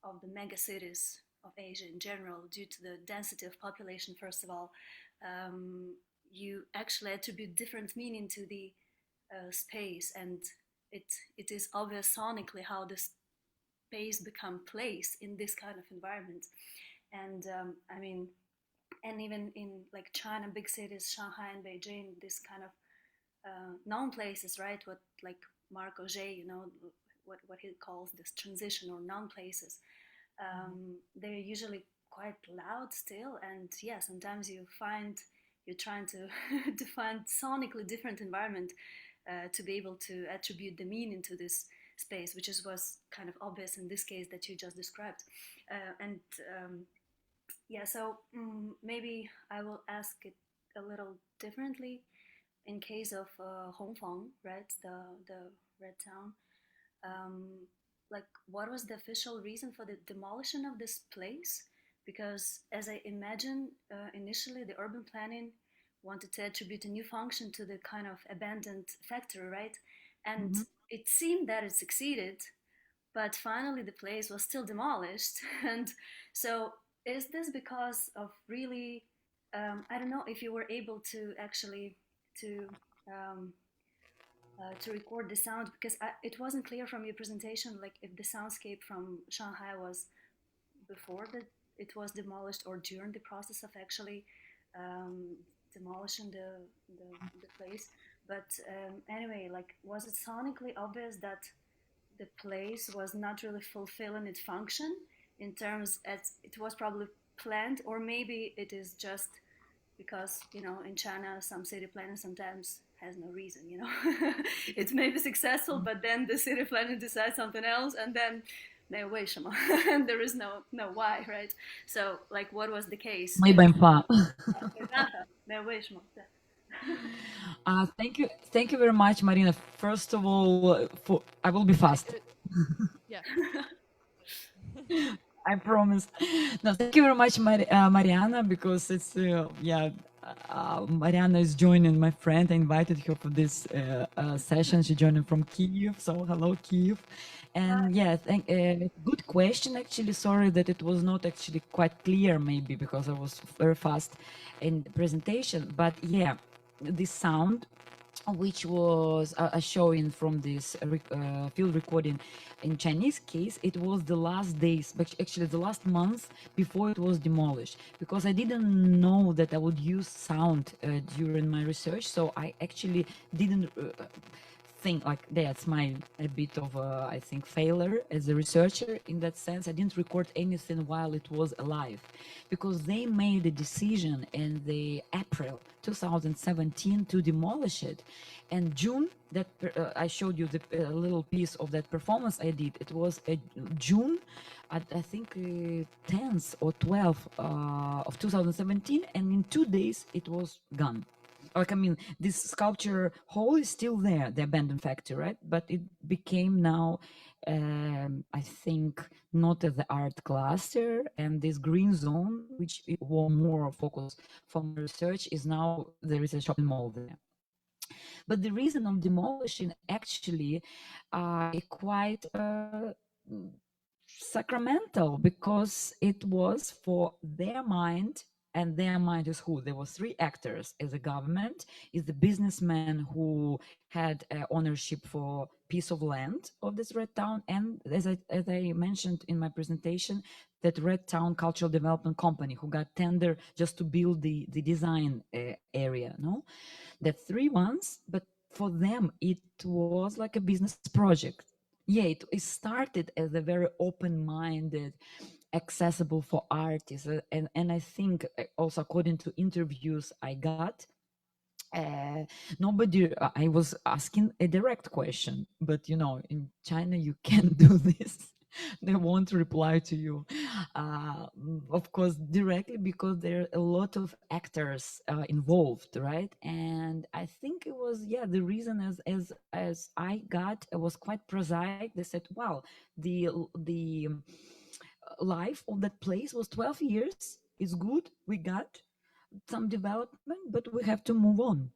of the mega cities of Asia in general, due to the density of population, first of all, you actually attribute different meaning to the space, and it is obvious sonically how the space become place in this kind of environment. And I mean, and even in like China, big cities, Shanghai and Beijing, this kind of known places, right? What like Marc Auger, you know, what he calls this transition or known places. They're usually quite loud still, and yeah, sometimes you're trying to to find sonically different environment to be able to attribute the meaning to this space, which was kind of obvious in this case that you just described. Yeah, so maybe I will ask it a little differently. In case of Hongfang, right, the red town, like what was the official reason for the demolition of this place? Because as I imagine, initially the urban planning wanted to attribute a new function to the kind of abandoned factory, right? And it seemed that it succeeded, but finally the place was still demolished. And so is this because of really, I don't know if you were able to actually to record the sound, because it wasn't clear from your presentation, like if the soundscape from Shanghai was before that it was demolished or during the process of actually demolishing the place. But anyway, like was it sonically obvious that the place was not really fulfilling its function in terms as it was probably planned, or maybe it is just because, you know, in China, some city planning sometimes has no reason, you know. It may be successful, but then the city planner decides something else, and then and there is no why, right? So, like, what was the case? Thank you very much, Marina. First of all, I will be fast. Yeah. I promise. No, thank you very much, Mariana, because it's Mariana is joining my friend. I invited her for this session. She joined from Kyiv, so hello, Kyiv. And yeah, good question. Actually, sorry that it was not actually quite clear, maybe because I was very fast in the presentation. But yeah, the sound, which was showing from this field recording in Chinese case, it was the last days, but actually the last month before it was demolished, because I didn't know that I would use sound during my research, so I actually didn't think like that's a bit of a, I think, failure as a researcher in that sense. I didn't record anything while it was alive, because they made a decision in the April 2017 to demolish it, and June that I showed you the little piece of that performance I did. It was June, I think 10th or 12th of 2017, and in 2 days it was gone. Like, I mean, this sculpture hall is still there, the abandoned factory, right? But it became now, I think, not as the art cluster, and this green zone, which was more focus for my research, is now there is a shopping mall there. But the reason of demolishing actually quite sacramental, because it was for their mind. And their mind is who? There were 3 actors. As a government, is the businessman who had ownership for piece of land of this Red Town, and as I mentioned in my presentation, that Red Town Cultural Development Company who got tender just to build the design area. No, the 3 ones, but for them it was like a business project. Yeah, it started as a very open-minded, accessible for artists, and I think also according to interviews I got, nobody, I was asking a direct question, but you know, in China you can't do this. They won't reply to you, of course, directly, because there are a lot of actors involved, right? And I think it was, yeah, the reason as I got, it was quite prosaic. They said, well, the life of that place was 12 years. It's good. We got some development, but we have to move on,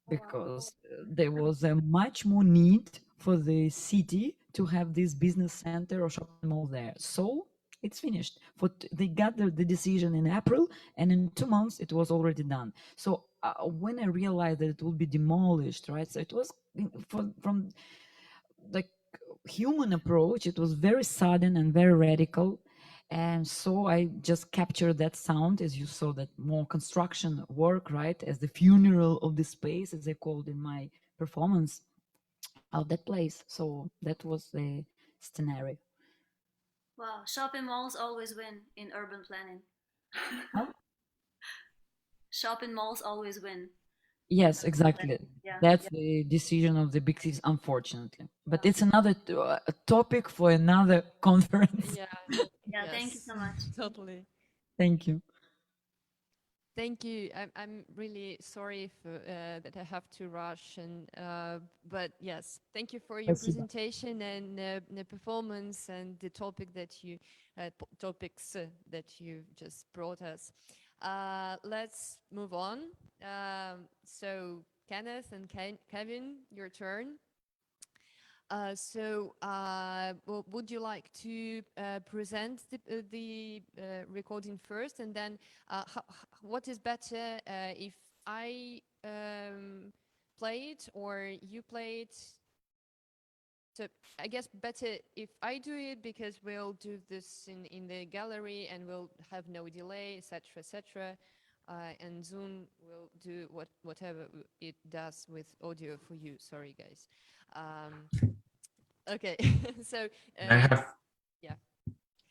because there was a much more need for the city to have this business center or shopping mall there. So it's finished. They got the decision in April, and in 2 months it was already done. So when I realized that it will be demolished, right? So it was from like human approach, it was very sudden and very radical. And so I just captured that sound, as you saw, that more construction work, right, as the funeral of the space, as I called in my performance of that place. So that was the scenario. Wow, shopping malls always win in urban planning. Huh? Shopping malls always win. Yes, exactly. Yeah, That's the decision of the big cities, unfortunately. But it's another topic for another conference. Yeah. Yeah, thank you so much. Totally. Thank you. Thank you. I'm really sorry that I have to rush, and but yes, thank you for your presentation and the performance and the topic that you topics that you just brought us. Let's move on. So Kenneth and Kevin, your turn. Well, would you like to present the recording first, and then what is better if I play it or you play it? So I guess better if I do it, because we'll do this in the gallery and we'll have no delay, etc., etc. And Zoom will do whatever it does with audio for you. Sorry, guys. Okay, so I have, yeah,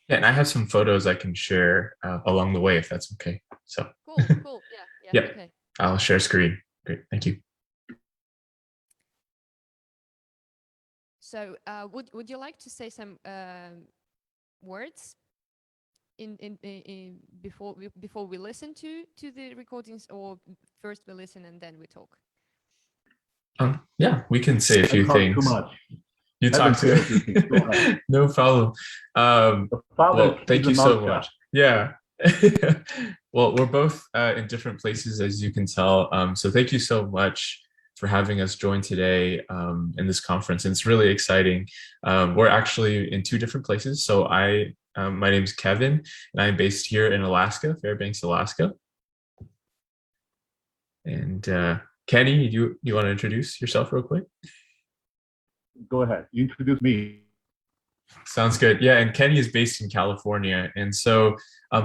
and I have some photos I can share along the way, if that's okay. So cool. Yeah. Okay. I'll share screen. Great, thank you. So would you like to say some words in before we listen to the recordings, or first we listen and then we talk? Yeah, we can say a few things. Too much. You talk to no problem. Well, thank you so much. Yeah. Well, we're both in different places, as you can tell. So thank you so much for having us join today in this conference. And it's really exciting. We're actually in 2 different places. So my name is Kevin, and I'm based here in Alaska, Fairbanks, Alaska. And Kenny, you want to introduce yourself real quick? Go ahead. Introduce me. Sounds good. Yeah, and Kenny is based in California. And so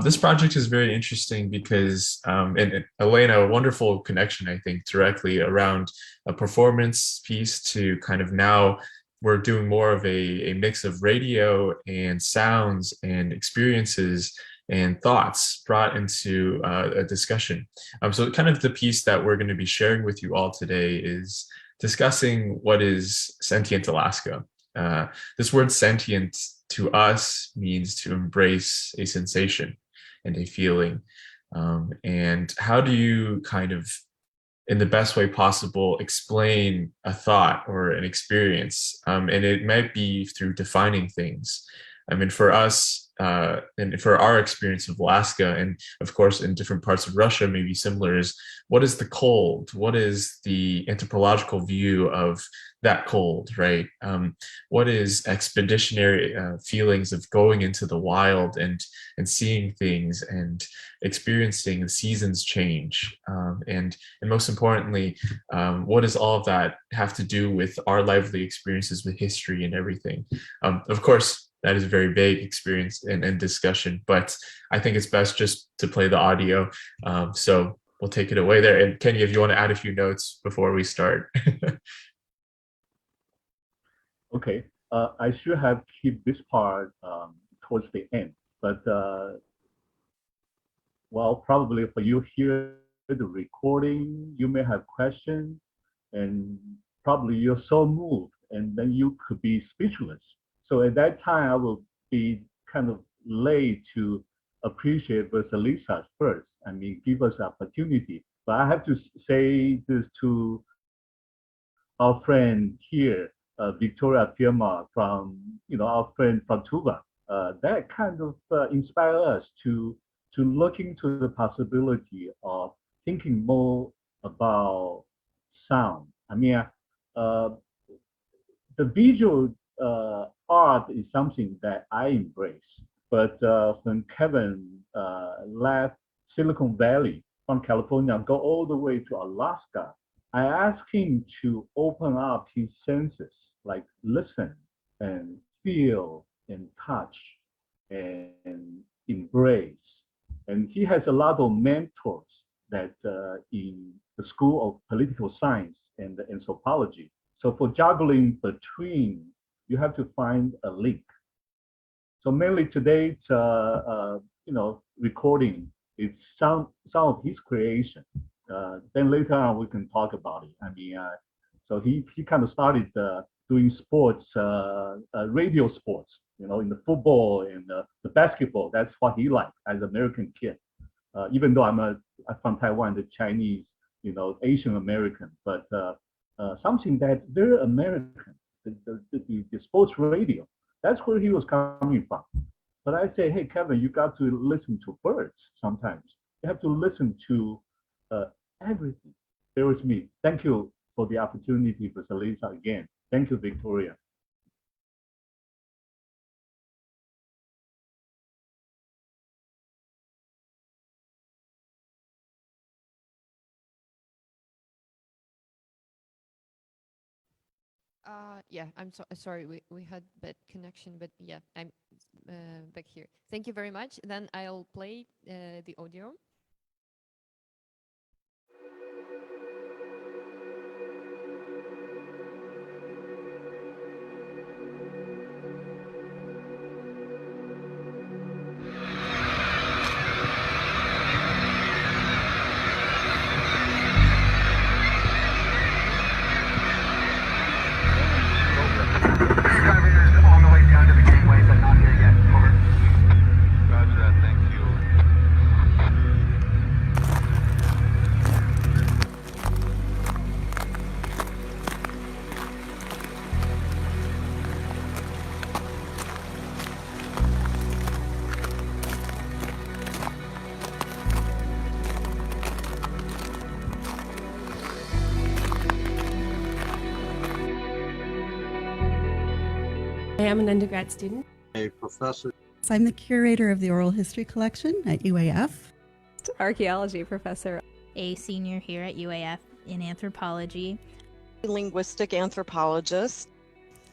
this project is very interesting because, and Elena, a wonderful connection, I think, directly around a performance piece to kind of now we're doing more of a mix of radio and sounds and experiences and thoughts brought into a discussion. So kind of the piece that we're going to be sharing with you all today is discussing what is sentient Alaska. This word sentient to us means to embrace a sensation and a feeling. And how do you kind of, in the best way possible, explain a thought or an experience? And it might be through defining things. I mean, for us, and for our experience of Alaska, and of course in different parts of Russia may be similar, is what is the cold? What is the anthropological view of that cold, right? What is expeditionary feelings of going into the wild and seeing things and experiencing the seasons change? And most importantly, what does all of that have to do with our lively experiences with history and everything? Of course, that is a very vague experience and discussion, but I think it's best just to play the audio. So we'll take it away there. And Kenny, if you want to add a few notes before we start. Okay, I should have keep this part towards the end, but well, probably for you hear the recording, you may have questions, and probably you're so moved, and then you could be speechless. So at that time, I will be kind of late to appreciate Vasilisa first. I mean, give us opportunity. But I have to say this to our friend here, Victoria Firma from, our friend from Tuva. That kind of inspired us to look into the possibility of thinking more about sound. I mean, the visual art is something that I embrace. But when Kevin left Silicon Valley from California, go all the way to Alaska, I asked him to open up his senses, like listen and feel and touch and embrace. And he has a lot of mentors that in the School of Political Science and Anthropology. So for juggling between, you have to find a link. So mainly today's recording is some of his creation. Then later on we can talk about it. I mean, so he kind of started doing sports, radio sports, in the football and the basketball. That's what he liked as an American kid. Even though I'm from Taiwan, the Chinese, Asian American, but something that's very American. The sports radio, that's where he was coming from. But I say, hey, Kevin, you got to listen to birds sometimes. You have to listen to everything. Bear with me. Thank you for the opportunity, Vasilisa, again. Thank you, Victoria. Yeah, I'm sorry, we had bad connection, but yeah, I'm back here. Thank you very much. Then I'll play the audio. I am an undergrad student. A professor. I'm the curator of the oral history collection at UAF. Archaeology professor. A senior here at UAF in anthropology. Linguistic anthropologist.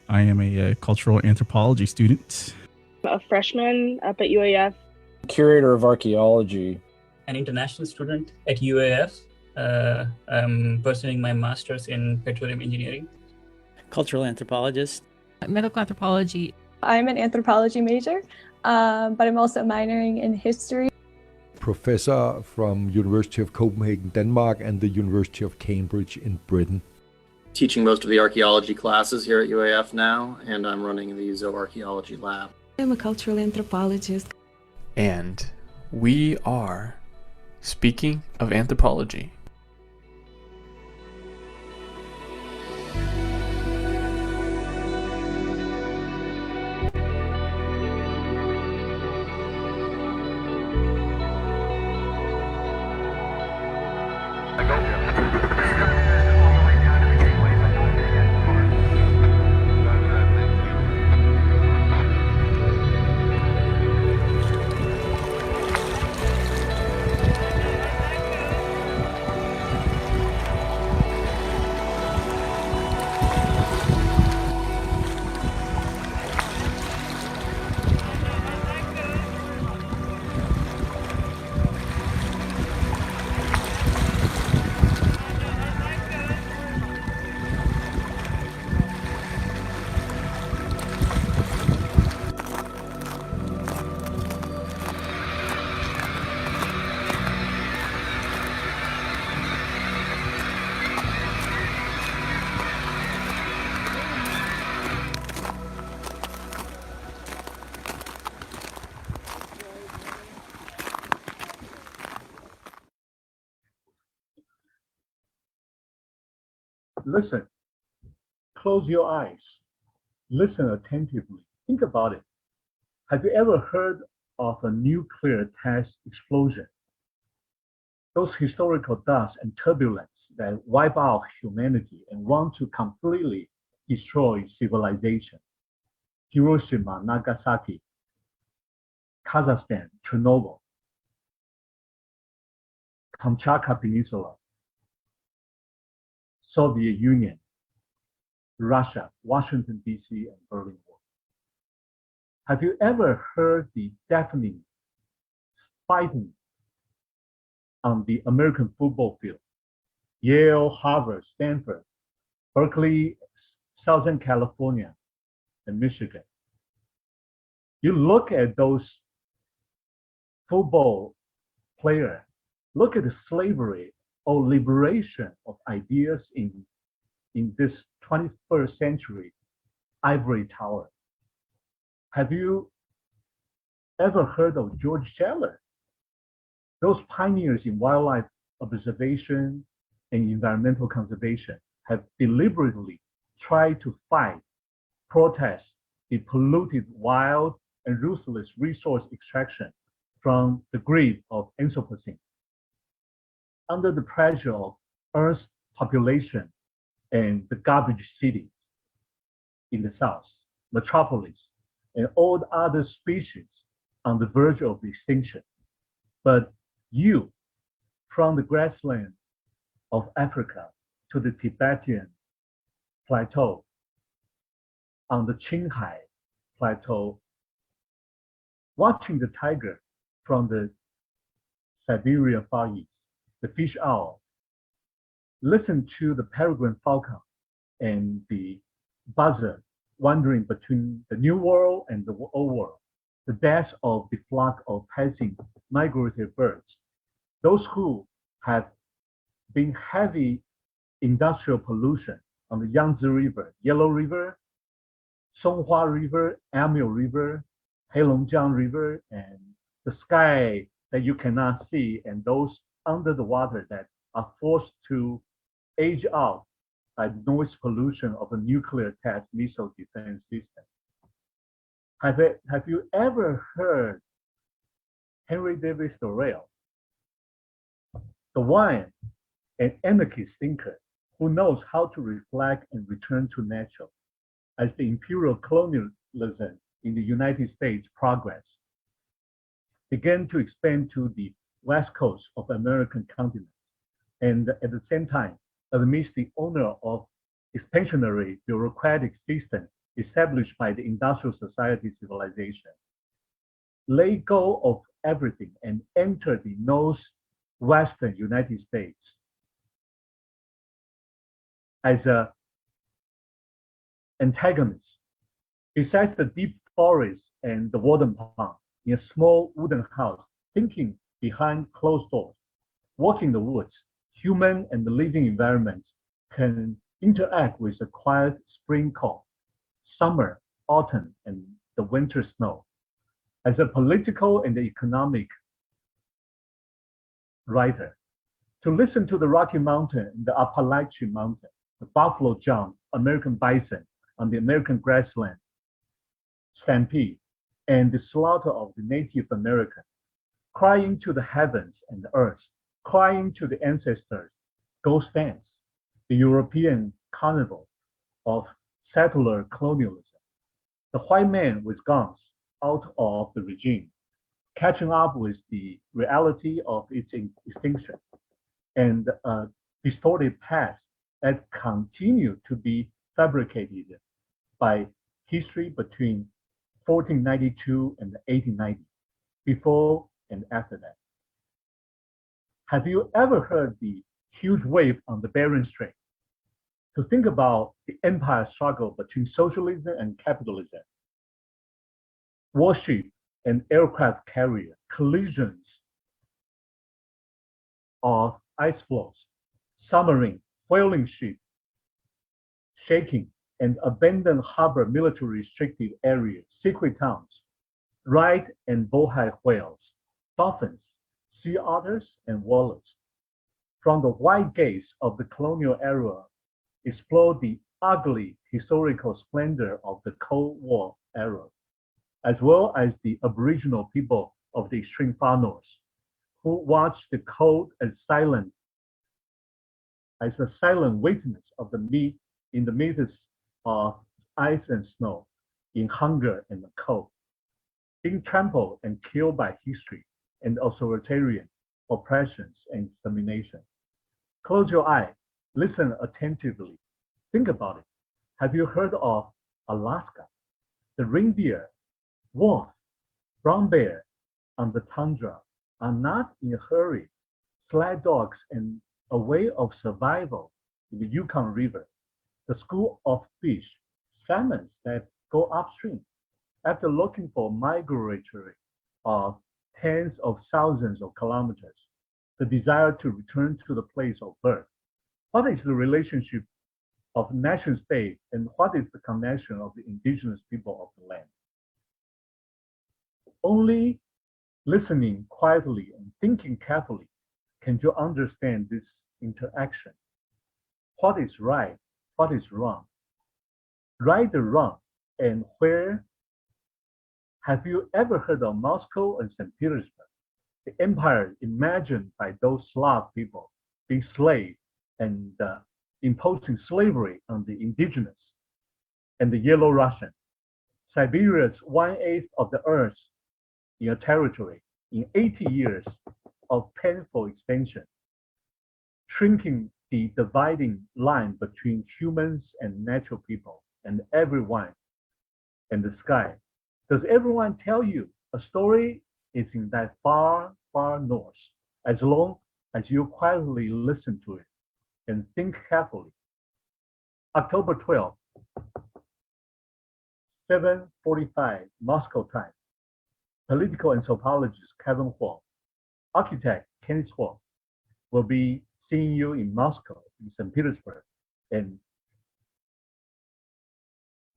I am a cultural anthropology student. A freshman up at UAF. Curator of archaeology. An international student at UAF. I'm pursuing my master's in petroleum engineering. Cultural anthropologist. Medical anthropology. I'm an anthropology major, but I'm also minoring in history. Professor from University of Copenhagen, Denmark, and the University of Cambridge in Britain. Teaching most of the archaeology classes here at UAF now, and I'm running the zooarchaeology lab. I'm a cultural anthropologist. And we are speaking of anthropology. Listen, close your eyes, listen attentively, think about it. Have you ever heard of a nuclear test explosion? Those historical dust and turbulence that wipe out humanity and want to completely destroy civilization. Hiroshima, Nagasaki, Kazakhstan, Chernobyl, Kamchatka Peninsula, Soviet Union, Russia, Washington, D.C., and Berlin Wall. Have you ever heard the deafening fighting on the American football field? Yale, Harvard, Stanford, Berkeley, Southern California, and Michigan. You look at those football players, look at the slavery or liberation of ideas in this 21st century ivory tower. Have you ever heard of George Schaller? Those pioneers in wildlife observation and environmental conservation have deliberately tried to fight, protest the polluted wild and ruthless resource extraction from the greed of Anthropocene. Under the pressure of Earth's population and the garbage cities in the south, metropolis, and all the other species on the verge of extinction. But you, from the grassland of Africa to the Tibetan plateau, on the Shanghai plateau, watching the tiger from the Siberia Far East, the fish owl, listen to the peregrine falcon and the buzzard wandering between the New World and the Old World, the death of the flock of passing migratory birds, those who have been heavy industrial pollution on the Yangtze River, Yellow River, Songhua River, Amur River, Heilongjiang River, and the sky that you cannot see, and those under the water that are forced to age out by noise pollution of a nuclear test missile defense system. Have you ever heard Henry David Thoreau, the one an anarchist thinker who knows how to reflect and return to nature as the imperial colonialism in the United States progressed, began to expand to the west coast of the American continent, and at the same time, amidst the honor of expansionary bureaucratic system established by the industrial society civilization, let go of everything and enter the northwestern United States as an antagonist. Besides the deep forest and the warden pond, in a small wooden house, thinking behind closed doors, walking the woods, human and the living environments can interact with the quiet spring cold, summer, autumn, and the winter snow. As a political and economic writer, to listen to the Rocky Mountain, the Appalachian Mountain, the buffalo jump, American bison on the American grassland, stampede, and the slaughter of the Native American, crying to the heavens and the earth, crying to the ancestors, ghost dance, the European carnival of settler colonialism, the white man with guns out of the regime, catching up with the reality of its extinction, and a distorted past that continue to be fabricated by history between 1492 and 1890, before and after that. Have you ever heard the huge wave on the Bering Strait? To think about the empire struggle between socialism and capitalism, warship and aircraft carrier collisions of ice floes, submarine, whaling ship, shaking and abandoned harbor military restricted areas, secret towns, right and bowhead whales, dolphins, sea otters, and walrus. From the wide gaze of the colonial era, explore the ugly historical splendor of the Cold War era, as well as the Aboriginal people of the extreme far north, who watched the cold as a silent witness of the in the midst of ice and snow, in hunger and the cold, being trampled and killed by history and authoritarian oppressions and extermination. Close your eye, listen attentively, think about it. Have you heard of Alaska? The reindeer, wolf, brown bear on the tundra are not in a hurry. Sled dogs and a way of survival in the Yukon River. The school of fish, salmon that go upstream after looking for migratory of tens of thousands of kilometers, the desire to return to the place of birth. What is the relationship of nation state and what is the connection of the indigenous people of the land? Only listening quietly and thinking carefully can you understand this interaction. What is right? What is wrong? Right or wrong? And where? Have you ever heard of Moscow and St. Petersburg? The empire imagined by those Slav people being slaves and imposing slavery on the indigenous and the Yellow Russian. Siberia's 1/8 of the earth in a territory in 80 years of painful expansion, shrinking the dividing line between humans and natural people and everyone in the sky. Does everyone tell you a story is in that far, far north, as long as you quietly listen to it and think carefully? October 12th, 7:45 Moscow time. Political anthropologist Kevin Huang, architect Kenneth Huang will be seeing you in Moscow, in St. Petersburg, and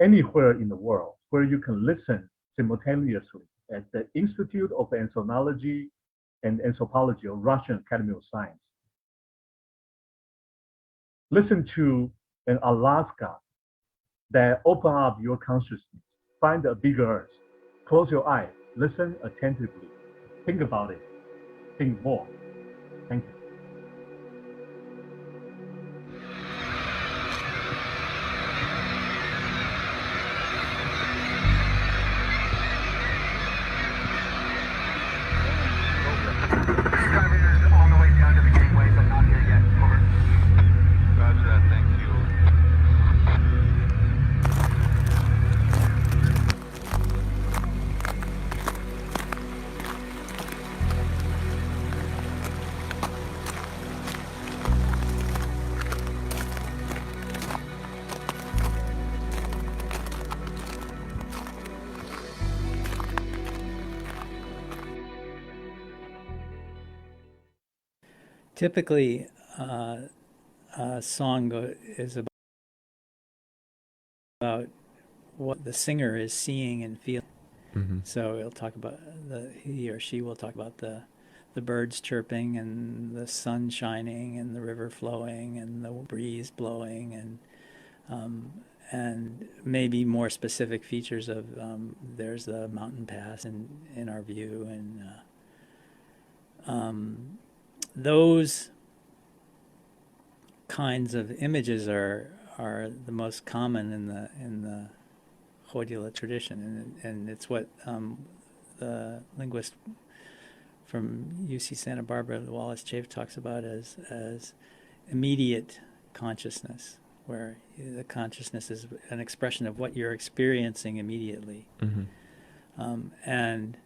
anywhere in the world where you can listen simultaneously at the Institute of Ethnology and Anthropology of Russian Academy of Science. Listen to an Alaska that open up your consciousness. Find a bigger earth. Close your eyes. Listen attentively. Think about it. Think more. Thank you. Typically, a song is about what the singer is seeing and feeling. Mm-hmm. So he'll talk about he or she will talk about the birds chirping and the sun shining and the river flowing and the breeze blowing and maybe more specific features of there's the mountain pass in our view, and those kinds of images are the most common in the Hodula tradition, and it's what the linguist from UC Santa Barbara, Wallace Chafe, talks about as immediate consciousness, where the consciousness is an expression of what you're experiencing immediately. Mm-hmm. And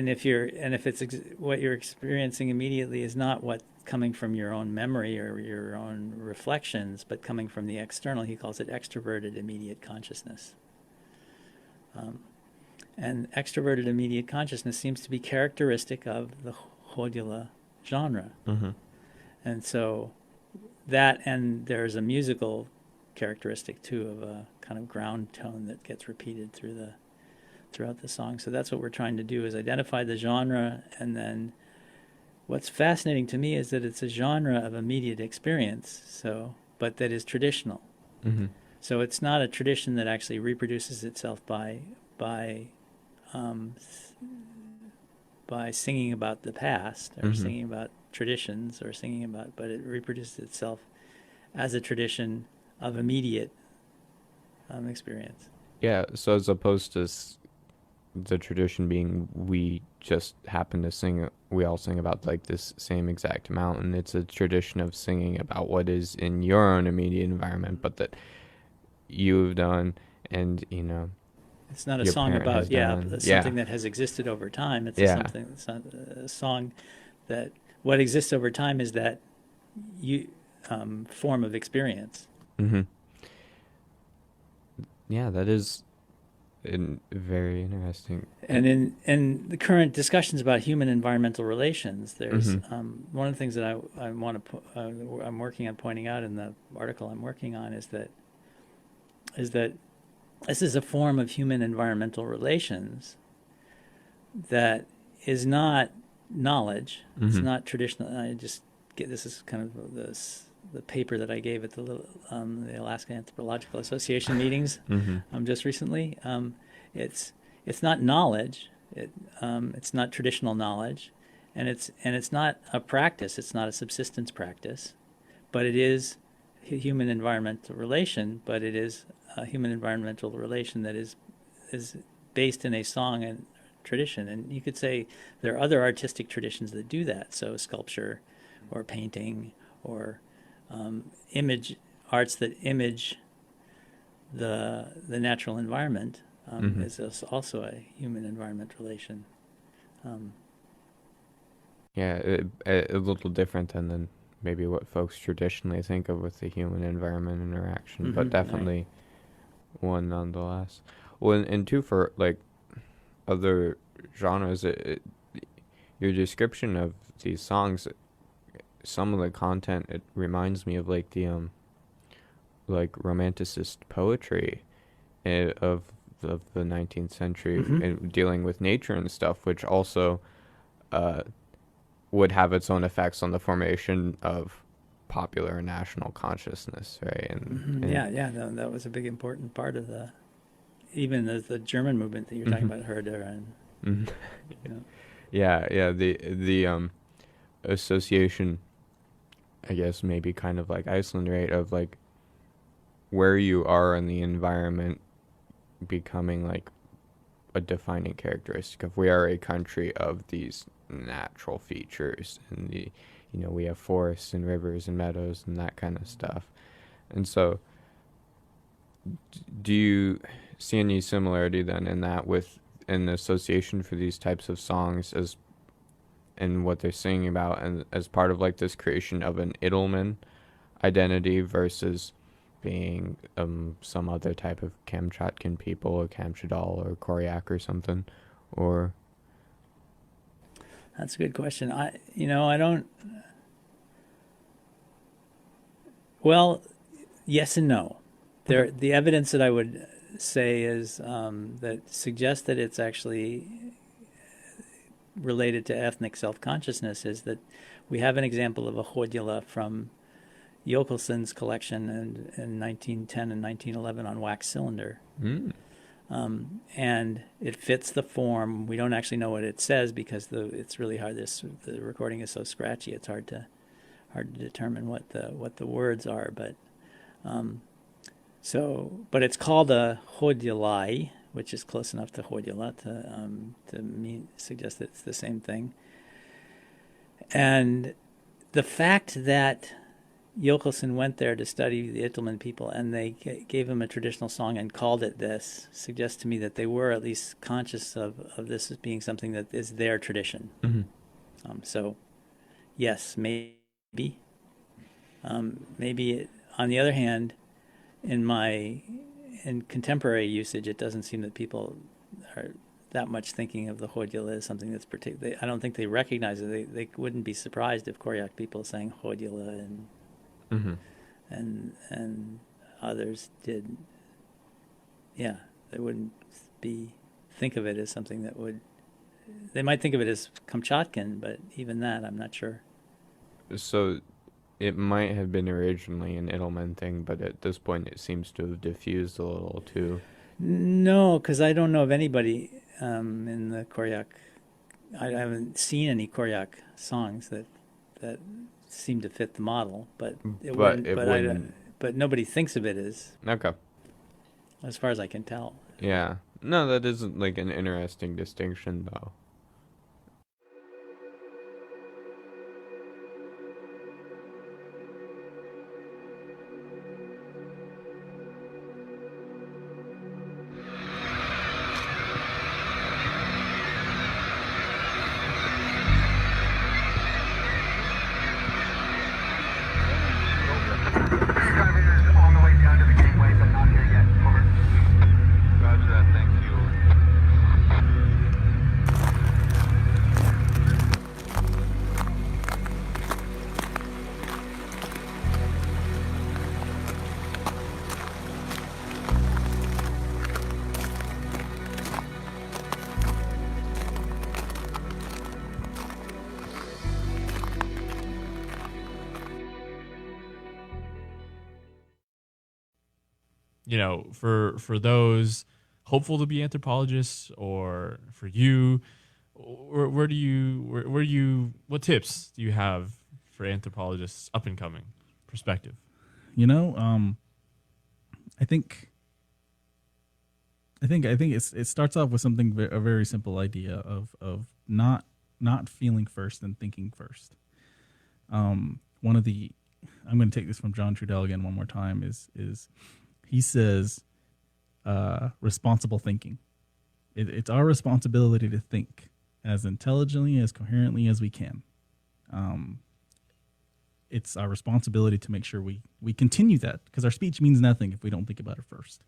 if it's what you're experiencing immediately is not what coming from your own memory or your own reflections, but coming from the external, he calls it extroverted immediate consciousness. And extroverted immediate consciousness seems to be characteristic of the Hodula genre. Mm-hmm. And so that, and there's a musical characteristic too of a kind of ground tone that gets repeated throughout the song. So that's what we're trying to do, is identify the genre. And then what's fascinating to me is that it's a genre of immediate experience, but that is traditional. Mm-hmm. So it's not a tradition that actually reproduces itself by singing about the past or Mm-hmm. singing about traditions or but it reproduces itself as a tradition of immediate experience. Yeah, so as opposed to the tradition being we just happen to sing, we all sing about like this same exact mountain. It's a tradition of singing about what is in your own immediate environment, but that you've done, and it's not a song about something that has existed over time. It's not a song that what exists over time is that form of experience. Mm-hmm. Yeah, that is very interesting. And in the current discussions about human environmental relations, there's Mm-hmm. One of the things that I'm working on pointing out in the article I'm working on is that this is a form of human environmental relations that is not knowledge. Mm-hmm. It's not traditional. This is kind of the paper that I gave at the Alaska Anthropological Association meetings Mm-hmm. just recently. It's not knowledge. It's not traditional knowledge, and it's not a practice. It's not a subsistence practice, but it is a human environmental relation. But it is a human environmental relation that is based in a song and tradition. And you could say there are other artistic traditions that do that. So sculpture, or painting, or image arts that image the natural environment is also a human environment relation. Yeah, a little different than maybe what folks traditionally think of with the human environment interaction, but definitely one nonetheless. Well, and two, for like other genres, your description of these songs, some of the content, it reminds me of like the like romanticist poetry of the 19th century, and dealing with nature and stuff, which also would have its own effects on the formation of popular and national consciousness, right? And that was a big important part of even the German movement that you're talking about, Herder, and the association, I guess maybe kind of like Iceland, right, of like where you are in the environment becoming like a defining characteristic of we are a country of these natural features, and we have forests and rivers and meadows and that kind of stuff. And so do you see any similarity then in that with an association for these types of songs as and what they're singing about, and as part of like this creation of an Idleman identity versus being some other type of Kamchatkan people, or Kamchadal or Koryak or something, or That's a good question. I don't. Well, yes and no. The evidence that I would say is that suggests that it's actually related to ethnic self-consciousness is that we have an example of a hodula from Jokelsen's collection in 1910 and 1911 on wax cylinder. And it fits the form. We don't actually know what it says because it's really hard. The recording is so scratchy. It's hard to determine what the words are. But but it's called a hodulai, which is close enough to hodula to suggest that it's the same thing. And the fact that Jokelsen went there to study the Itelmen people and they gave him a traditional song and called it this suggests to me that they were at least conscious of this as being something that is their tradition. So yes, maybe. Maybe on the other hand, in contemporary usage, it doesn't seem that people are that much thinking of the hodula as something that's particular. I don't think they recognize it. They wouldn't be surprised if Koryak people sang hodula and others did. Yeah, they wouldn't think of it as something that would. They might think of it as Kamchatkan, but even that, I'm not sure. So it might have been originally an Itelmen thing, but at this point it seems to have diffused a little too. No, because I don't know of anybody in the Koryak. I haven't seen any Koryak songs that seem to fit the model, but nobody thinks of it as. Okay. As far as I can tell. Yeah. No, that isn't like an interesting distinction, though. You know, for those hopeful to be anthropologists, or for you, what tips do you have for anthropologists up and coming perspective? You know, I think it starts off with a very simple idea of not feeling first and thinking first. I'm going to take this from John Trudell again one more time. Is he says responsible thinking. It's our responsibility to think as intelligently, as coherently as we can. It's our responsibility to make sure we continue that, because our speech means nothing if we don't think about it first.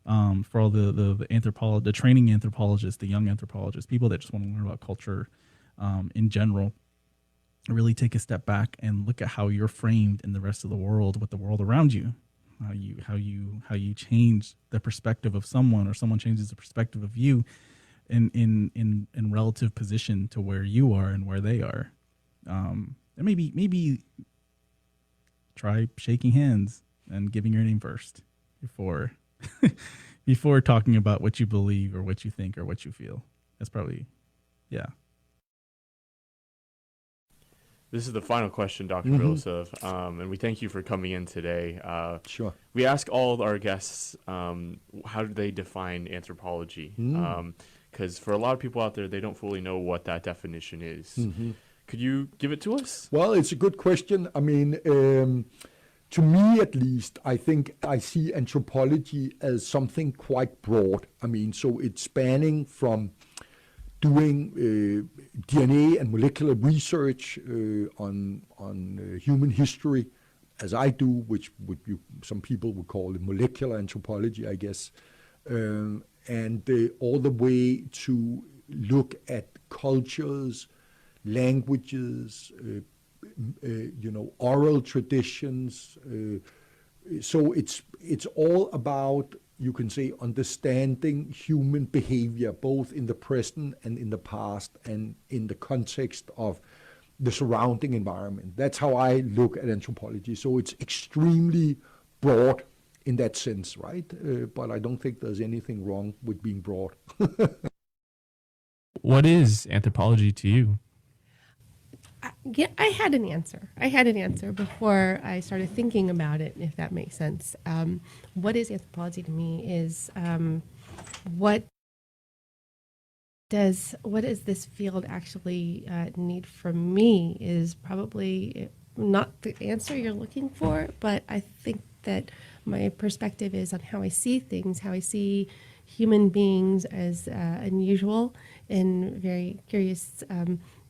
For all the training anthropologists, the young anthropologists, people that just want to learn about culture in general, really take a step back and look at how you're framed in the rest of the world, with the world around you. How you change the perspective of someone, or someone changes the perspective of you in relative position to where you are and where they are. And maybe try shaking hands and giving your name first before talking about what you believe or what you think or what you feel. That's probably, yeah. This is the final question, Dr. Bilosov, and we thank you for coming in today. Sure. We ask all our guests, how do they define anthropology? Because for a lot of people out there, they don't fully know what that definition is. Could you give it to us? Well, it's a good question. I mean, to me at least, I think I see anthropology as something quite broad. I mean, so it's spanning from doing DNA and molecular research on human history, as I do, which some people would call it molecular anthropology, I guess, and all the way to look at cultures languages, oral traditions. So it's all about, you can say, understanding human behavior, both in the present and in the past, and in the context of the surrounding environment. That's how I look at anthropology. So it's extremely broad in that sense, right? But I don't think there's anything wrong with being broad. What is anthropology to you? I had an answer. I had an answer before I started thinking about it, if that makes sense. What is anthropology to me is what does this field actually need from me is probably not the answer you're looking for, but I think that my perspective is on how I see things, how I see human beings as unusual and very curious.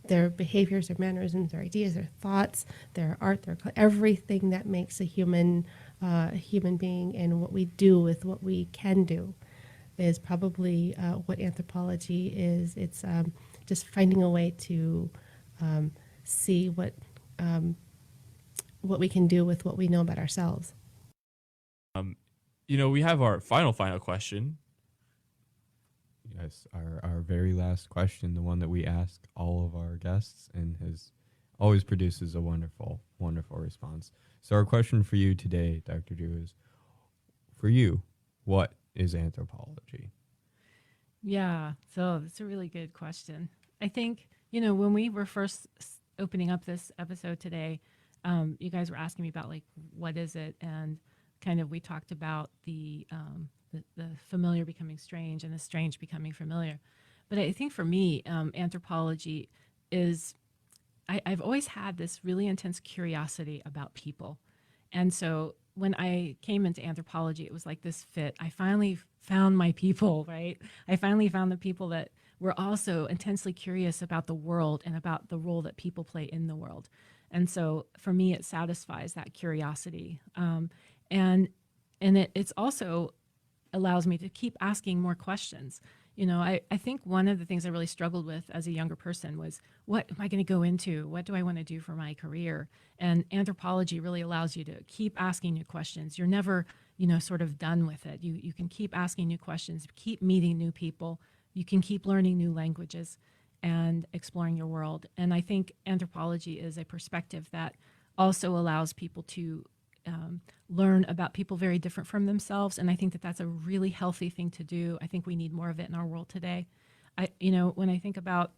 Their behaviors, their mannerisms, their ideas, their thoughts, their art, everything that makes a human being, and what we do with what we can do is probably what anthropology is. It's just finding a way to see what we can do with what we know about ourselves. We have our final question. Yes, our very last question, the one that we ask all of our guests, and always produces a wonderful, wonderful response. So our question for you today, Dr. Zhu, is, for you, what is anthropology? Yeah, so that's a really good question. I think, when we were first opening up this episode today, you guys were asking me about, like, what is it? And kind of we talked about the familiar becoming strange and the strange becoming familiar. But I think for me, anthropology is, I've always had this really intense curiosity about people. And so when I came into anthropology, it was like this fit. I finally found my people, right? I finally found the people that were also intensely curious about the world and about the role that people play in the world. And so for me, it satisfies that curiosity. And it's also allows me to keep asking more questions. I think one of the things I really struggled with as a younger person was, what am I going to go into? What do I want to do for my career? And anthropology really allows you to keep asking new questions. You're never, sort of done with it. You can keep asking new questions, keep meeting new people. You can keep learning new languages and exploring your world. And I think anthropology is a perspective that also allows people to learn about people very different from themselves, and I think that that's a really healthy thing to do. I think we need more of it in our world today. When I think about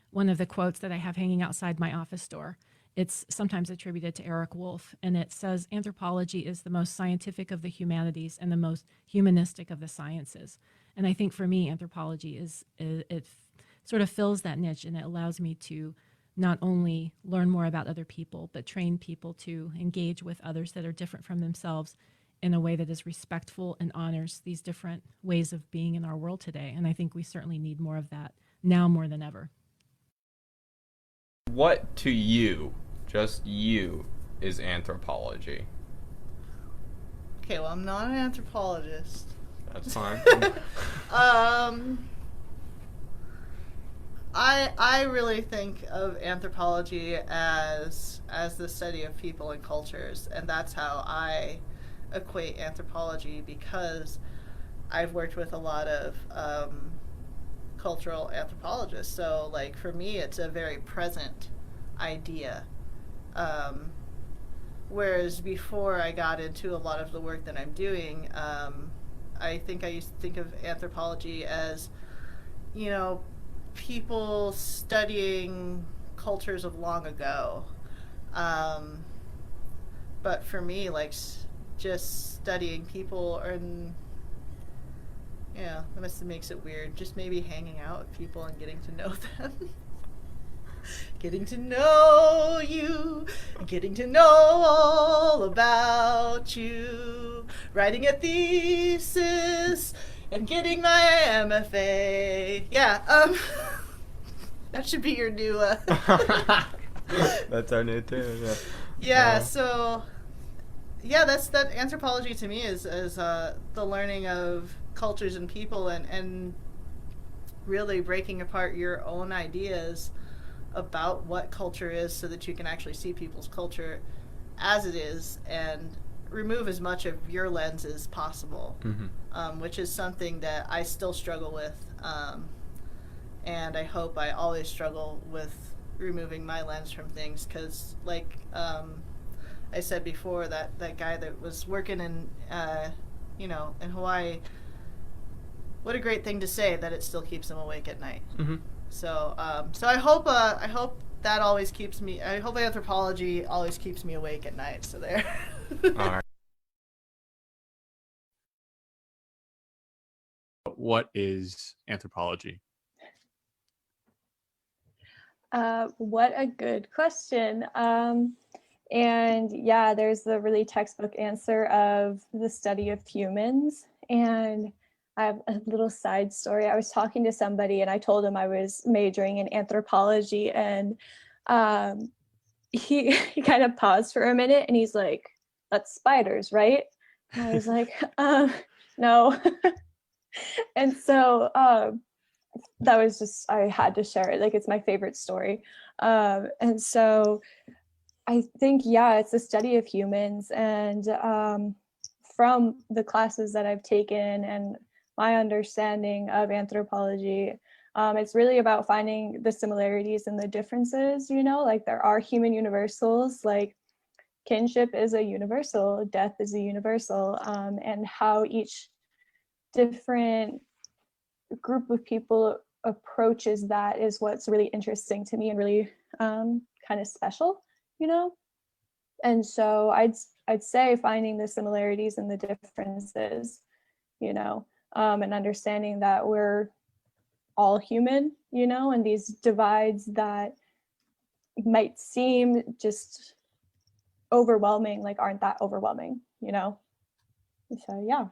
one of the quotes that I have hanging outside my office door, it's sometimes attributed to Eric Wolf, and it says, "Anthropology is the most scientific of the humanities and the most humanistic of the sciences." And I think for me, anthropology it sort of fills that niche, and it allows me to not only learn more about other people, but train people to engage with others that are different from themselves in a way that is respectful and honors these different ways of being in our world today. And I think we certainly need more of that now more than ever. What to you, just you, is anthropology? Okay, well, I'm not an anthropologist. That's fine. I really think of anthropology as the study of people and cultures, and that's how I equate anthropology, because I've worked with a lot of cultural anthropologists. So, like, for me, it's a very present idea. Whereas before I got into a lot of the work that I'm doing, I think I used to think of anthropology as, people studying cultures of long ago. But for me, like, just studying people, that makes it weird. Just maybe hanging out with people and getting to know them. Getting to know you, getting to know all about you, writing a thesis, and getting my MFA. Yeah, that should be your new, That's our new tune, yeah. Yeah, so, yeah, that anthropology to me is the learning of cultures and people, and really breaking apart your own ideas about what culture is so that you can actually see people's culture as it is and remove as much of your lens as possible, which is something that I still struggle with, and I hope I always struggle with removing my lens from things, because like I said before, that guy that was working in in Hawaii, what a great thing to say that it still keeps him awake at night. So I hope that always keeps me, I hope anthropology always keeps me awake at night. So there. All right. What is anthropology? What a good question. And yeah, there's the really textbook answer of the study of humans. And I have a little side story. I was talking to somebody and I told him I was majoring in anthropology, and he kind of paused for a minute and he's like, "That's spiders, right?" And I was like, no. And so that was just, I had to share it. Like, it's my favorite story. And so I think, yeah, it's the study of humans. And from the classes that I've taken and my understanding of anthropology, it's really about finding the similarities and the differences, like there are human universals, like kinship is a universal, death is a universal, and how each different group of people approaches that is what's really interesting to me and really kind of special, And so I'd say finding the similarities and the differences, and understanding that we're all human, and these divides that might seem just overwhelming, like aren't that overwhelming, So yeah.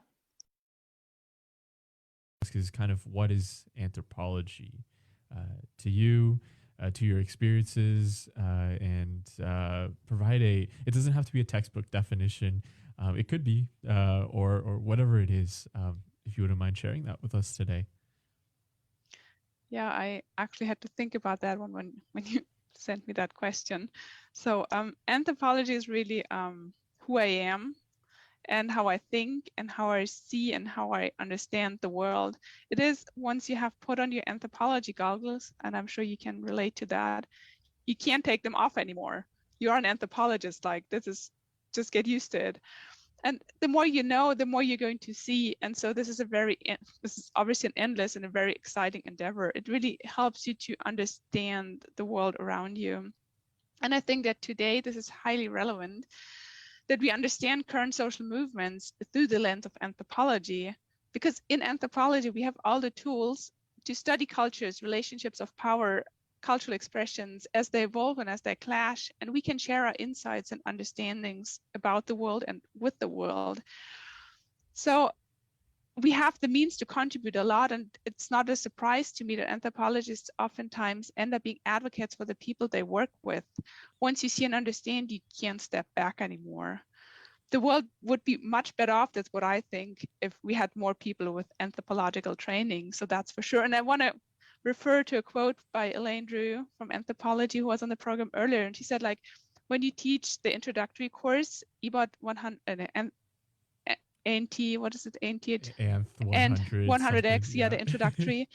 Is kind of what is anthropology to you, to your experiences, and provide it doesn't have to be a textbook definition. It could be, or whatever it is, if you wouldn't mind sharing that with us today. Yeah, I actually had to think about that one when you sent me that question. So anthropology is really who I am and how I think and how I see and how I understand the world. It is, once you have put on your anthropology goggles, and I'm sure you can relate to that, you can't take them off anymore. You're an anthropologist, like this is, just get used to it. And the more you know, the more you're going to see. And so this is obviously an endless and a very exciting endeavor. It really helps you to understand the world around you. And I think that today this is highly relevant, that we understand current social movements through the lens of anthropology, because in anthropology, we have all the tools to study cultures, relationships of power, cultural expressions as they evolve and as they clash, and we can share our insights and understandings about the world and with the world. So we have the means to contribute a lot, and it's not a surprise to me that anthropologists oftentimes end up being advocates for the people they work with. Once you see and understand, you can't step back anymore. The world would be much better off, that's what I think, if we had more people with anthropological training, so that's for sure. And I want to refer to a quote by Elaine Drew from Anthropology, who was on the program earlier, and she said, like, when you teach the introductory course, about 100 ANT, what is it, ANT? And 100X, yeah, the introductory,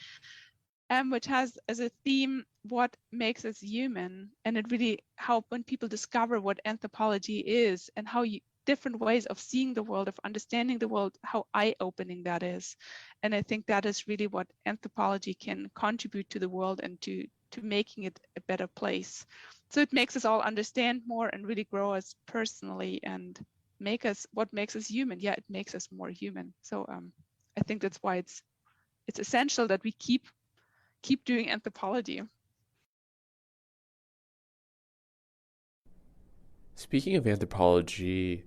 which has as a theme what makes us human, and it really helps when people discover what anthropology is and how different ways of seeing the world, of understanding the world, how eye-opening that is. And I think that is really what anthropology can contribute to the world and to making it a better place. So it makes us all understand more and really grow us personally and what makes us human. Yeah, it makes us more human. So I think that's why it's essential that we keep doing anthropology. Speaking of anthropology,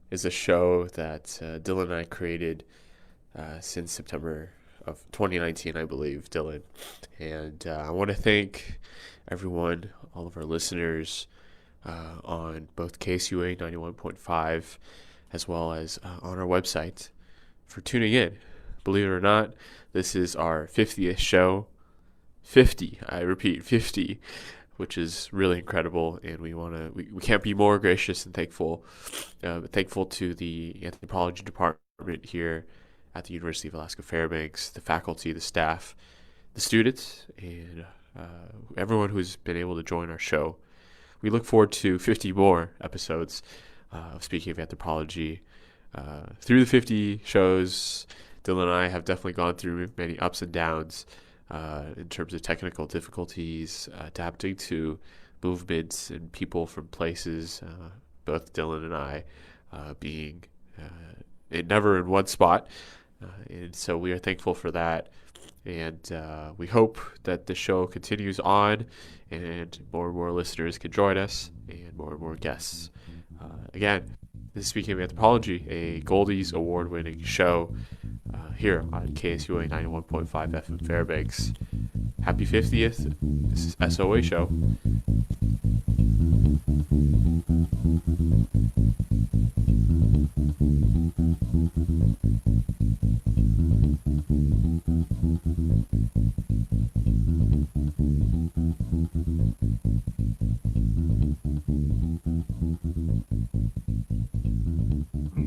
is a show that Dylan and I created since September of 2019, I believe, Dylan. And I want to thank everyone, all of our listeners on both KSUA 91.5 as well as on our website for tuning in. Believe it or not, this is our 50th show, 50. I repeat, 50, which is really incredible, and we can't be more gracious and thankful. Thankful to the anthropology department here at the University of Alaska Fairbanks, the faculty, the staff, the students, and everyone who's been able to join our show. We look forward to 50 more episodes of Speaking of Anthropology. Through the 50 shows, Dylan and I have definitely gone through many ups and downs in terms of technical difficulties, adapting to movements and people from places, both Dylan and I being never in one spot. And so we are thankful for that. And we hope that the show continues on and more listeners can join us and more guests. Again, this is Speaking of Anthropology, a Goldies Award-winning show here on KSUA 91.5 FM Fairbanks. Happy 50th. This is SOA Show.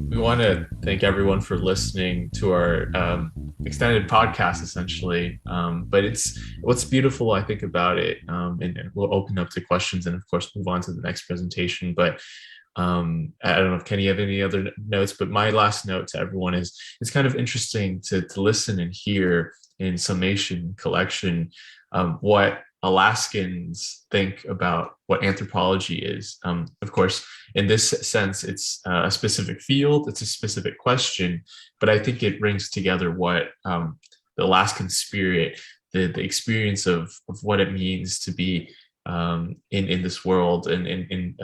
We want to thank everyone for listening to our extended podcast, essentially. But what's beautiful, I think, about it, and we'll open up to questions and, of course, move on to the next presentation. But I don't know if Kenny have any other notes, but my last note to everyone is it's kind of interesting to listen and hear in summation, collection, what Alaskans think about what anthropology is. Of course, in this sense, it's a specific field, it's a specific question, but I think it brings together what the Alaskan spirit, the experience of what it means to be in this world and in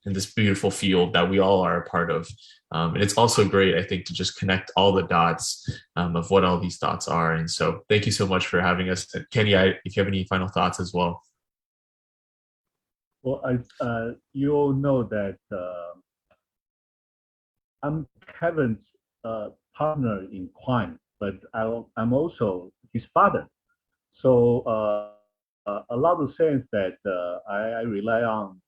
this beautiful field that we all are a part of. And it's also great, I think, to just connect all the dots of what all these thoughts are. And so thank you so much for having us. Kenny, if you have any final thoughts as well. Well, you all know that I'm Kevin's partner in crime, but I'm also his father. So a lot of things that I rely on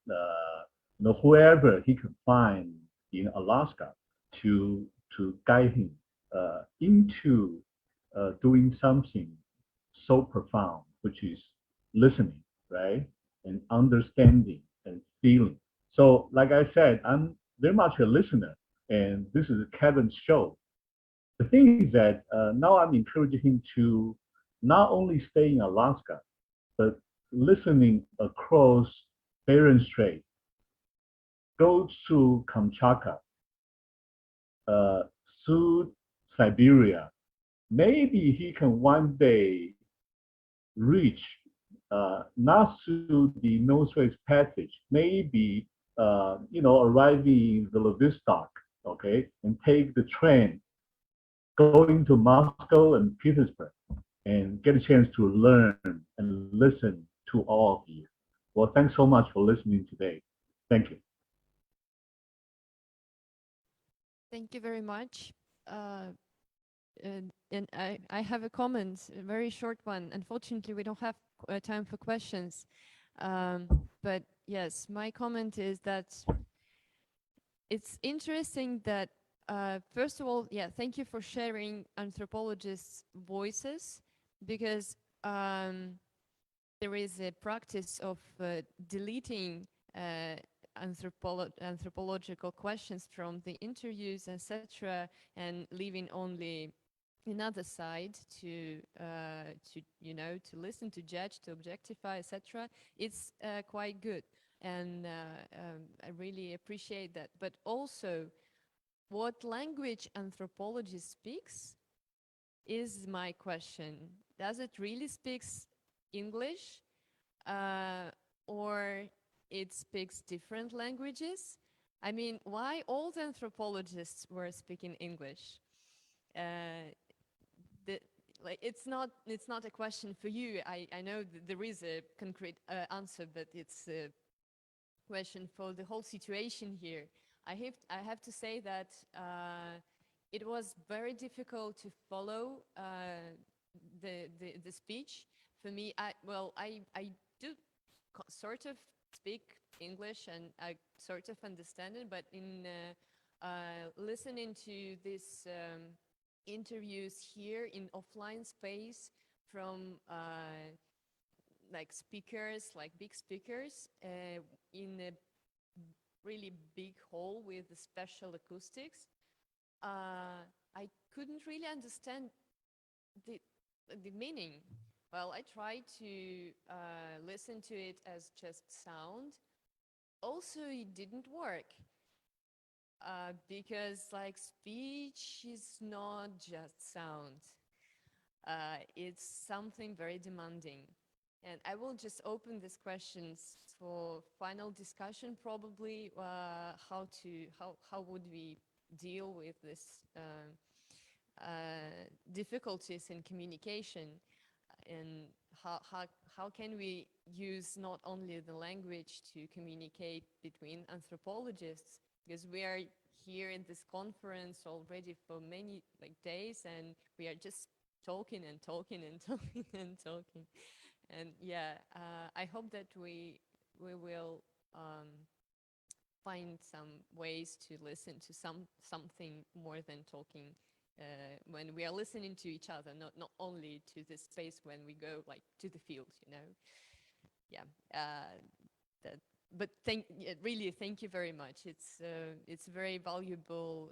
whoever he can find in Alaska to guide him into doing something so profound, which is listening, right? And understanding and feeling. So like I said, I'm very much a listener, and this is Kevin's show. The thing is that now I'm encouraging him to not only stay in Alaska, but listening across Bering Strait, go to Kamchatka, through Siberia. Maybe he can one day reach not through the Northwest Passage, maybe arriving in Vladivostok, okay, and take the train going to Moscow and Petersburg, and get a chance to learn and listen to all of you. Well, thanks so much for listening today. Thank you. Thank you very much. And I have a comment, a very short one. Unfortunately, we don't have time for questions. But yes, my comment is that it's interesting that, first of all, yeah, thank you for sharing anthropologists' voices, because there is a practice of deleting anthropological questions from the interviews, etc., and leaving only another side to listen, to judge, to objectify, etc. It's quite good, and I really appreciate that. But also, what language anthropology speaks is my question. Does it really speaks English, or it speaks different languages? I mean, why all the anthropologists were speaking English? It's not a question for you. I know that there is a concrete answer, but it's a question for the whole situation here. I have to say that it was very difficult to follow the speech. For me, I do sort of speak English and I sort of understand it, but in listening to these interviews here in offline space from like speakers, like big speakers, in a really big hall with the special acoustics, I couldn't really understand the meaning. Well, I tried to listen to it as just sound. Also, it didn't work because like speech is not just sound. It's something very demanding. And I will just open these questions for final discussion, probably how would we deal with this difficulties in communication, and how can we use not only the language to communicate between anthropologists, because we are here in this conference already for many days and we are just talking and talking and talking and talking. And yeah, I hope that we will find some ways to listen to something more than talking when we are listening to each other, not only to the space when we go like to the field, you know. Yeah, but really thank you very much. It's very valuable.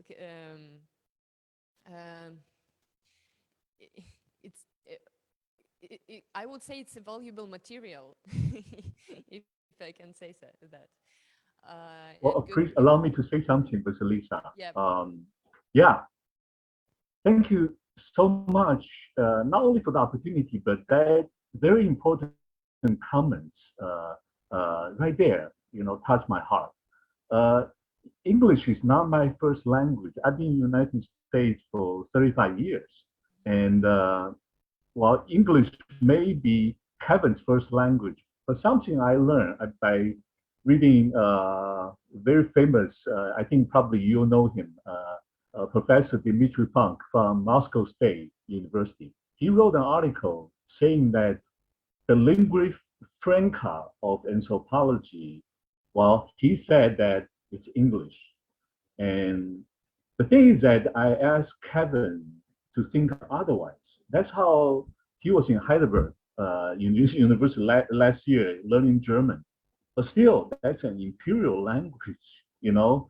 I would say it's a valuable material, if I can say that. Well, please allow me to say something, Vasilisa. Yeah. Yeah. Thank you so much, not only for the opportunity, but that very important comments right there, you know, touch my heart. English is not my first language. I've been in the United States for 35 years. And while English may be Kevin's first language, but something I learned by reading very famous, I think probably you know him, Professor Dmitry Funk from Moscow State University. He wrote an article saying that the lingua franca of anthropology, well, he said that it's English. And the thing is that I asked Kevin to think otherwise. That's how he was in Heidelberg University last year learning German. But still, that's an imperial language, you know.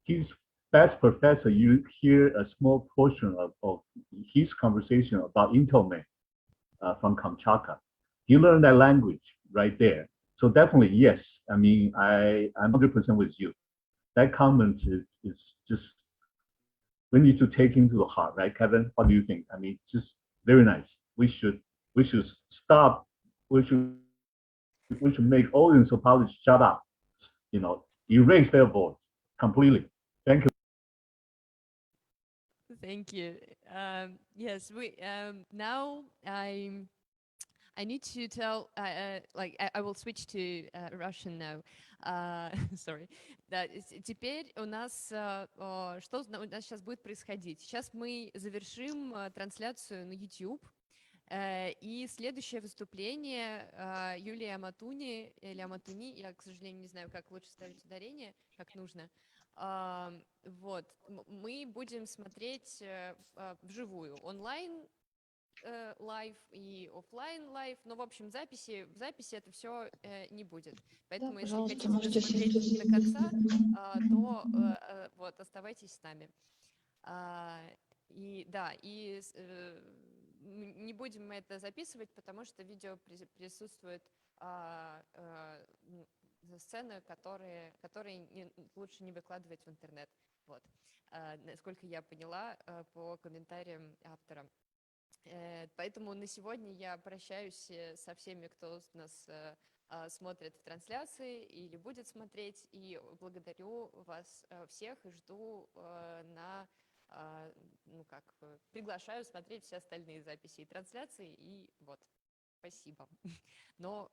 His best professor, you hear a small portion of his conversation about Intelman from Kamchatka. He learned that language right there. So definitely, yes. I mean, I'm 100% with you. That comment is just, we need to take into the heart, right, Kevin? What do you think? I mean, just very nice. We should stop. We should make all anthropologists shut up. You know, erase their voice completely. Thank you. Thank you. Yes, we now I need to tell, I will switch to Russian now. Sorry. Да, теперь у нас, что у нас сейчас будет происходить? Сейчас мы завершим трансляцию на YouTube. И следующее выступление Юлии Аматуни, или Аматуни, я, к сожалению, не знаю, как лучше ставить ударение, как нужно. Вот, мы будем смотреть вживую, онлайн лайв и офлайн лайв, но в общем в записи это все не будет. Поэтому если хотите досмотреть до конца, то вот оставайтесь с нами. И да, и не будем мы это записывать, потому что видео присутствует сцены, которые лучше не выкладывать в интернет. Вот, насколько я поняла по комментариям автора. Поэтому на сегодня я прощаюсь со всеми, кто нас смотрит в трансляции или будет смотреть, и благодарю вас всех и жду приглашаю смотреть все остальные записи и трансляции, и вот, спасибо. Но